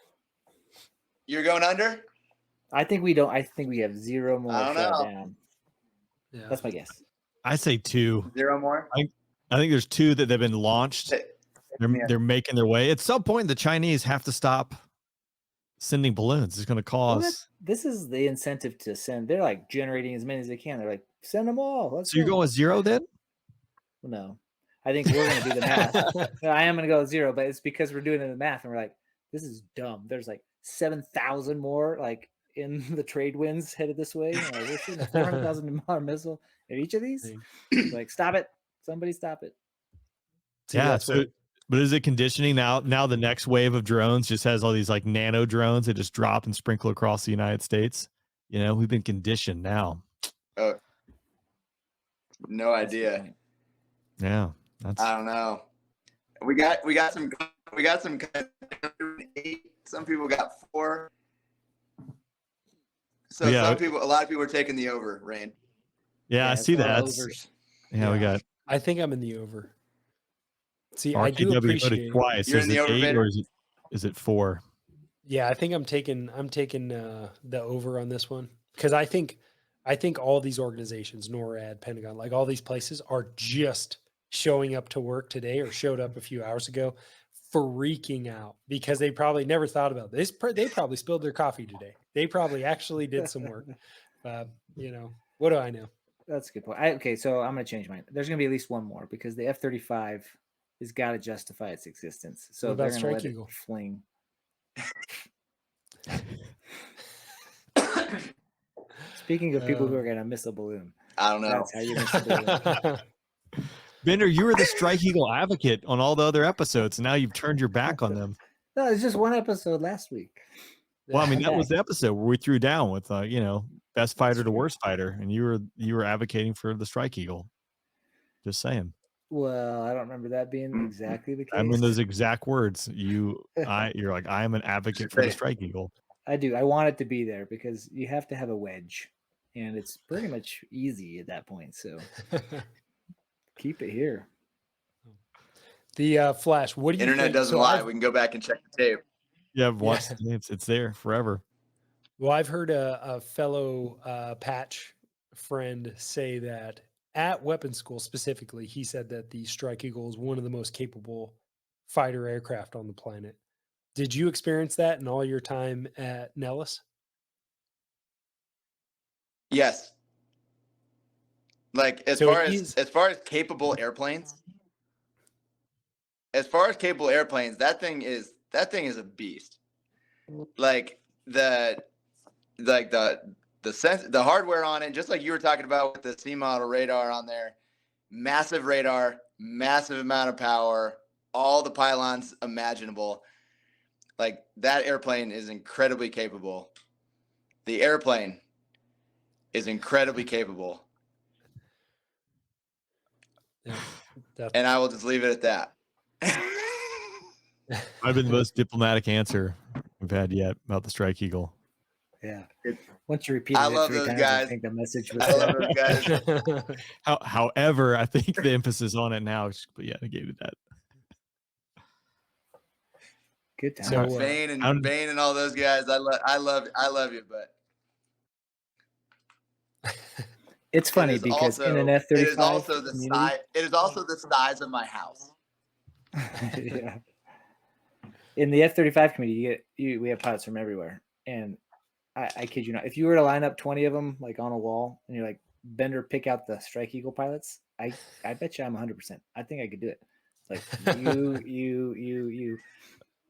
you're going under. I think we don't. I think we have 0 more shot down. Yeah. That's my guess. I say 2. 0 more. I think there's 2 that they've been launched. They're making their way. At some point, the Chinese have to stop sending balloons. It's going to cause. This is the incentive to send. They're like generating as many as they can. They're like, send them all. So you're going with 0 then? No, I think we're going to do the math. No, I am going to go with 0, but it's because we're doing the math and we're like, this is dumb. There's like 7,000 more like in the trade winds headed this way. Like, we're seeing a $400,000 missile at each of these. Like, stop it! Somebody stop it! Yeah. So, but is it conditioning now? Now the next wave of drones just has all these like nano drones that just drop and sprinkle across the United States. We've been conditioned now. Oh, no idea. Yeah, I don't know. We got some 8. Some people got 4. So a lot of people are taking the over, Rain. Yeah, I see that. Yeah, we got. I think I'm in the over. See, RKW I do appreciate twice. You're in the over, 8 or is it 4? Yeah, I think I'm taking the over on this one because I think all these organizations, NORAD, Pentagon, like all these places are just showing up to work today or showed up a few hours ago, freaking out because they probably never thought about this. They probably spilled their coffee today. They probably actually did some work. What do I know? That's a good point. Okay, so I'm going to change mine. There's going to be at least one more because the F-35 has got to justify its existence. So they're going to let it fling. It's Speaking of people who are gonna miss a balloon, I don't know. That's how you miss a balloon. Bender, you were the Strike Eagle advocate on all the other episodes. And now you've turned your back on them. No, it's just one episode last week. Well, I mean, that was the episode where we threw down with, best fighter to worst fighter, and you were advocating for the Strike Eagle. Just saying. Well, I don't remember that being exactly the case. I mean, those exact words. You're like, I am an advocate for the Strike Eagle. I do. I want it to be there because you have to have a wedge, and it's pretty much easy at that point. So keep it here. The Flash. What do you Internet think? doesn't lie. We can go back and check the tape. Yeah, I've watched the tapes. It's there forever. Well, I've heard a fellow Patch friend say that at weapons school specifically, he said that the Strike Eagle is one of the most capable fighter aircraft on the planet. Did you experience that in all your time at Nellis? Yes. Like as far as capable airplanes, that thing is a beast. Like the hardware on it, just like you were talking about with the C model radar on there, massive radar, massive amount of power, all the pylons imaginable. Like that airplane is incredibly capable. The airplane is incredibly capable. Yeah, and I will just leave it at that. I've been the most diplomatic answer we've had yet about the Strike Eagle. Yeah. Once you repeat it, I love 3 those times, guys. I think the message was I love those guys. However, I think the emphasis on it now is, but yeah, I gave it that. Good time. So Vane and all those guys, I love you, but it's funny because in an F-35, it is also the size of my house. Yeah. In the F-35 community, we have pilots from everywhere, and I kid you not, if you were to line up 20 of them like on a wall, and you're like, Bender, pick out the Strike Eagle pilots, I bet you I'm 100%. I think I could do it. Like you.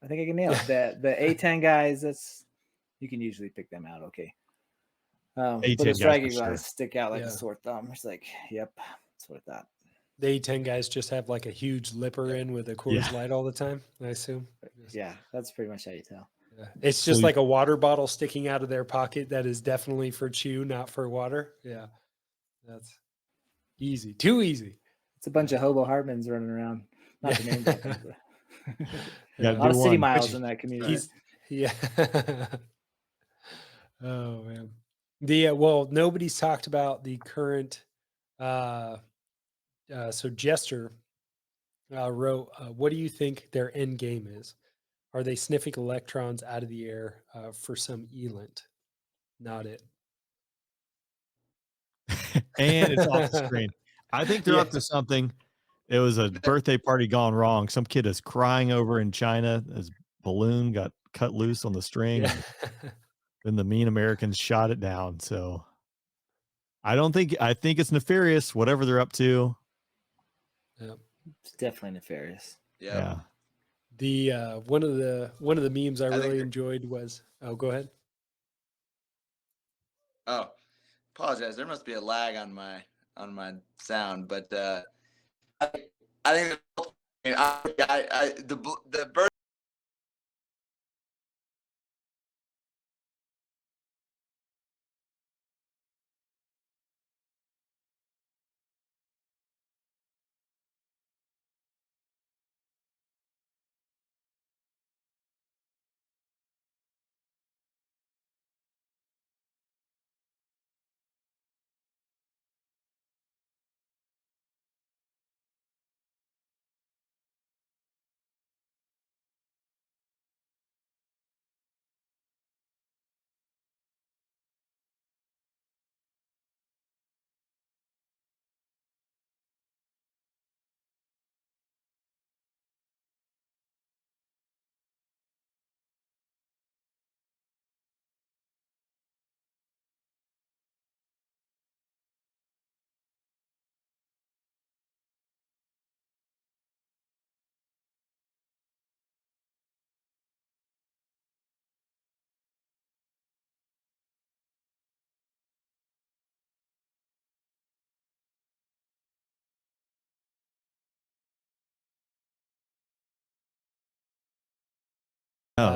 I think I can nail it. The A-10 guys, you can usually pick them out okay. But the Strike Eagle guys stick out like a sore thumb. It's like, yep, that's what I thought. The A-10 guys just have like a huge lipper in with a Coors Light all the time, I assume. Yeah, that's pretty much how you tell. Yeah. It's just like a water bottle sticking out of their pocket that is definitely for chew, not for water. Yeah, that's easy. Too easy. It's a bunch of hobo Hartmans running around. Not to name them, but a lot of city miles in that community. Yeah. Oh man. Nobody's talked about the current. So Jester wrote, "What do you think their end game is? Are they sniffing electrons out of the air for some ELINT? Not it." And it's off the screen. I think they're up to something. It was a birthday party gone wrong. Some kid is crying over in China. His balloon got cut loose on the string. Yeah. Then the mean Americans shot it down. So I think it's nefarious, whatever they're up to. Yeah. It's definitely nefarious. Yeah. The one of the memes I really enjoyed was, go ahead. Oh, apologize. There must be a lag on my sound, but I think the bird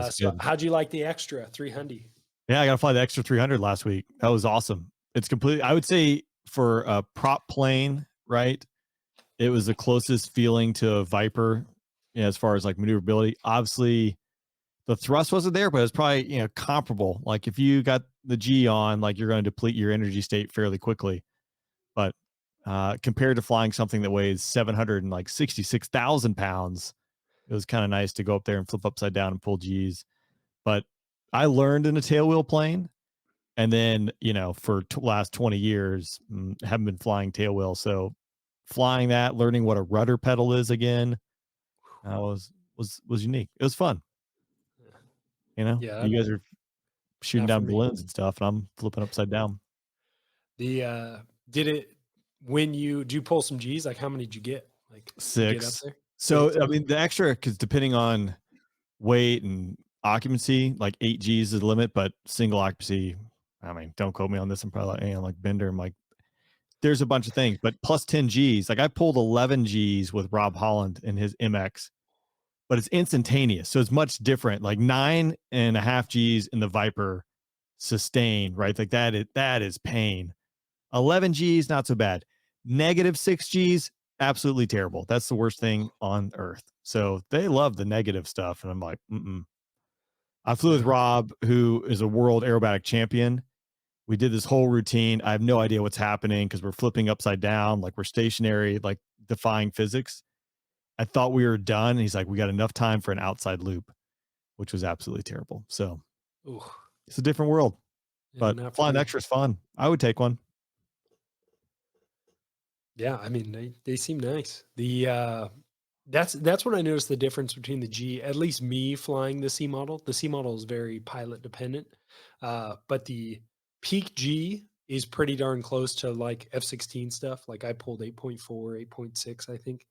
So how'd you like the extra 300? Yeah, I got to fly the extra 300 last week. That was awesome. It's completely, I would say for a prop plane, right? It was the closest feeling to a Viper, as far as like maneuverability. Obviously, the thrust wasn't there, but it's probably, comparable. Like if you got the G on, like you're going to deplete your energy state fairly quickly. But compared to flying something that weighs 766,000 pounds, it was kind of nice to go up there and flip upside down and pull G's. But I learned in a tailwheel plane. And then, for last 20 years, haven't been flying tailwheel. So flying that, learning what a rudder pedal is again, was unique. It was fun. Yeah, you guys are shooting down balloons and stuff, and I'm flipping upside down. When you pull some G's, like how many did you get? Like 6. Did you get up there? So 6? I mean, the extra, because depending on weight and occupancy, like 8 G's is the limit, but single occupancy, I mean, don't quote me on this. I'm probably like Bender. I'm like, there's a bunch of things, but plus 10 G's. Like I pulled 11 G's with Rob Holland in his MX, but it's instantaneous. So it's much different. Like 9.5 G's in the Viper sustain, right? Like that is pain. 11 G's, not so bad. -6 G's, absolutely terrible. That's the worst thing on earth. So they love the negative stuff. And I'm like, I flew with Rob, who is a world aerobatic champion. We did this whole routine. I have no idea what's happening because we're flipping upside down, like we're stationary, like defying physics. I thought we were done. And he's like, we got enough time for an outside loop, which was absolutely terrible. So it's a different world, but flying extra is fun. I would take one. Yeah, I mean they seem nice. That's when I noticed the difference between the G. At least me flying the C model. The C model is very pilot dependent, but the peak G is pretty darn close to like F-16 stuff. Like I pulled 8.4, 8.6, I think,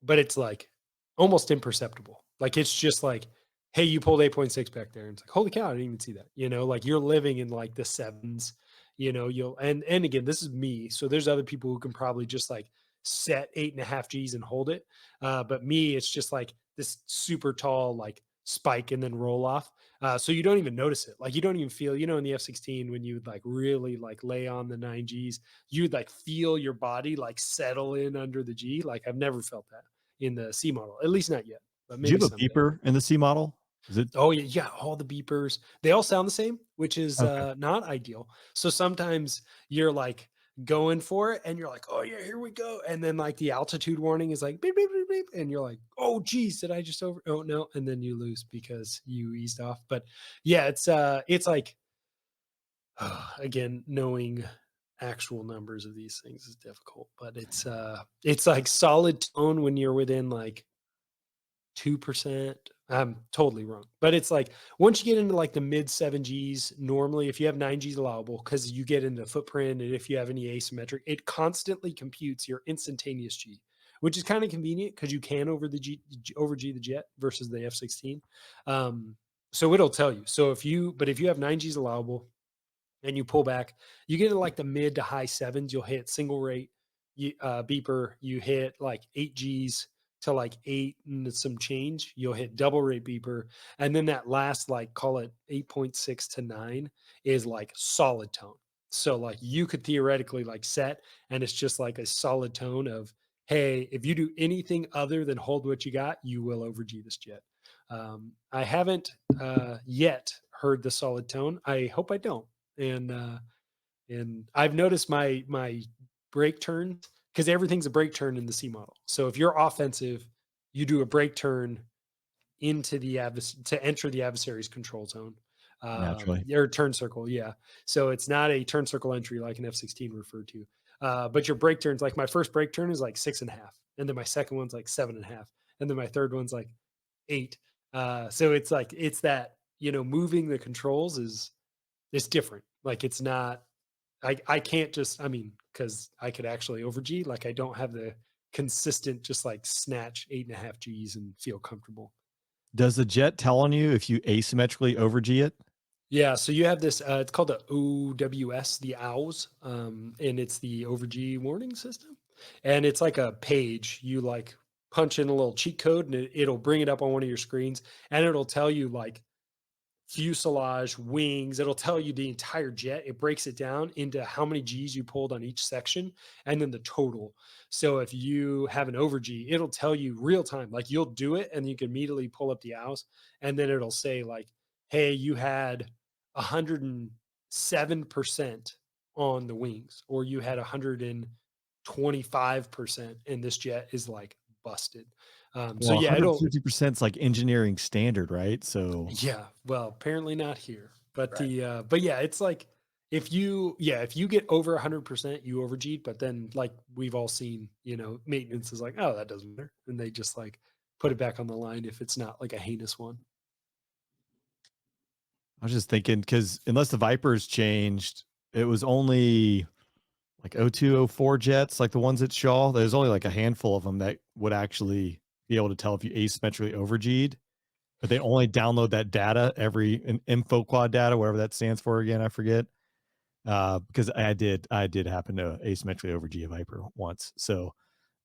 but it's like almost imperceptible. Like it's just like, hey, you pulled 8.6 back there, and it's like, holy cow, I didn't even see that. Like you're living in like the 7s. You'll and again, this is me. So there's other people who can probably just like set 8.5 G's and hold it. But me, it's just like this super tall like spike and then roll off. So you don't even notice it. Like you don't even feel, in the F-16 when you would like really like lay on the 9 G's, you'd like feel your body like settle in under the G. Like I've never felt that in the C model, at least not yet. But maybe do you have a beeper in the C model? Is it? Oh yeah, all the beepers. They all sound the same, which is not ideal. So sometimes you're like going for it and you're like, oh yeah, here we go. And then like the altitude warning is like beep, beep, beep, beep. And you're like, oh geez, did I just oh no. And then you lose because you eased off. But yeah, it's like again, knowing actual numbers of these things is difficult, but it's like solid tone when you're within like 2%. I'm totally wrong, but it's like once you get into like the mid 7 G's, normally if you have 9 G's allowable, because you get into footprint, and if you have any asymmetric, it constantly computes your instantaneous G, which is kind of convenient because you can over G the jet versus the F-16. So it'll tell you. So if you have 9 G's allowable and you pull back, you get into like the mid to high 7s, you'll hit single rate beeper, you hit like 8 G's to like 8 and some change, you'll hit double rate beeper. And then that last, like call it 8.6 to 9 is like solid tone. So like you could theoretically like set, and it's just like a solid tone of, hey, if you do anything other than hold what you got, you will over G this jet. I haven't yet heard the solid tone. I hope I don't. And I've noticed my brake turns, because everything's a brake turn in the C model. So if you're offensive, you do a brake turn into the to enter the adversary's control zone. Naturally. Or turn circle, yeah. So it's not a turn circle entry like an F-16 referred to. But your brake turns, like my first brake turn is like 6.5, and then my second one's like 7.5, and then my third one's like 8. So it's like it's that moving the controls is different. Like it's not. I can't just, because I could actually over G, like I don't have the consistent, just like snatch 8.5 G's and feel comfortable. Does the jet tell on you if you asymmetrically over G it? Yeah. So you have this, it's called the OWS, the OWS, and it's the over G warning system. And it's like a page. You like punch in a little cheat code and it'll bring it up on one of your screens, and it'll tell you like fuselage, wings. It'll tell you the entire jet. It breaks it down into how many G's you pulled on each section and then the total. So if you have an over G, it'll tell you real time. Like you'll do it and you can immediately pull up the hours, and then it'll say like, hey, you had 107% on the wings, or you had 125%, and this jet is like busted. So yeah, 50% is like engineering standard, right? So yeah, well, apparently not here, but but yeah, it's like if you get over 100%, you overgeed. But then like we've all seen, maintenance is like, oh, that doesn't matter, and they just like put it back on the line if it's not like a heinous one. I was just thinking, because unless the Vipers changed, it was only like 02, 04 jets, like the ones at Shaw. There's only like a handful of them that would actually be able to tell if you asymmetrically overgeed, but they only download that data every info quad data, whatever that stands for again, I forget. Because I did happen to asymmetrically overg a Viper once. So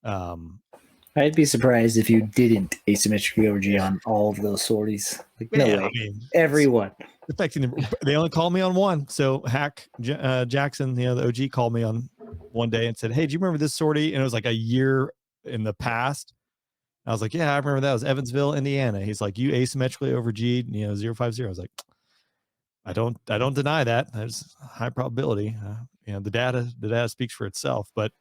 I'd be surprised if you didn't asymmetrically overg on all of those sorties. Like, no way. I mean, everyone. Affecting they only called me on one. So Jackson, the OG, called me on one day and said, hey, do you remember this sortie? And it was like a year in the past. I was like, yeah, I remember that. It was Evansville, Indiana. He's like, you asymmetrically overg'd, 050. I was like, I don't deny that. There's a high probability. The data speaks for itself. But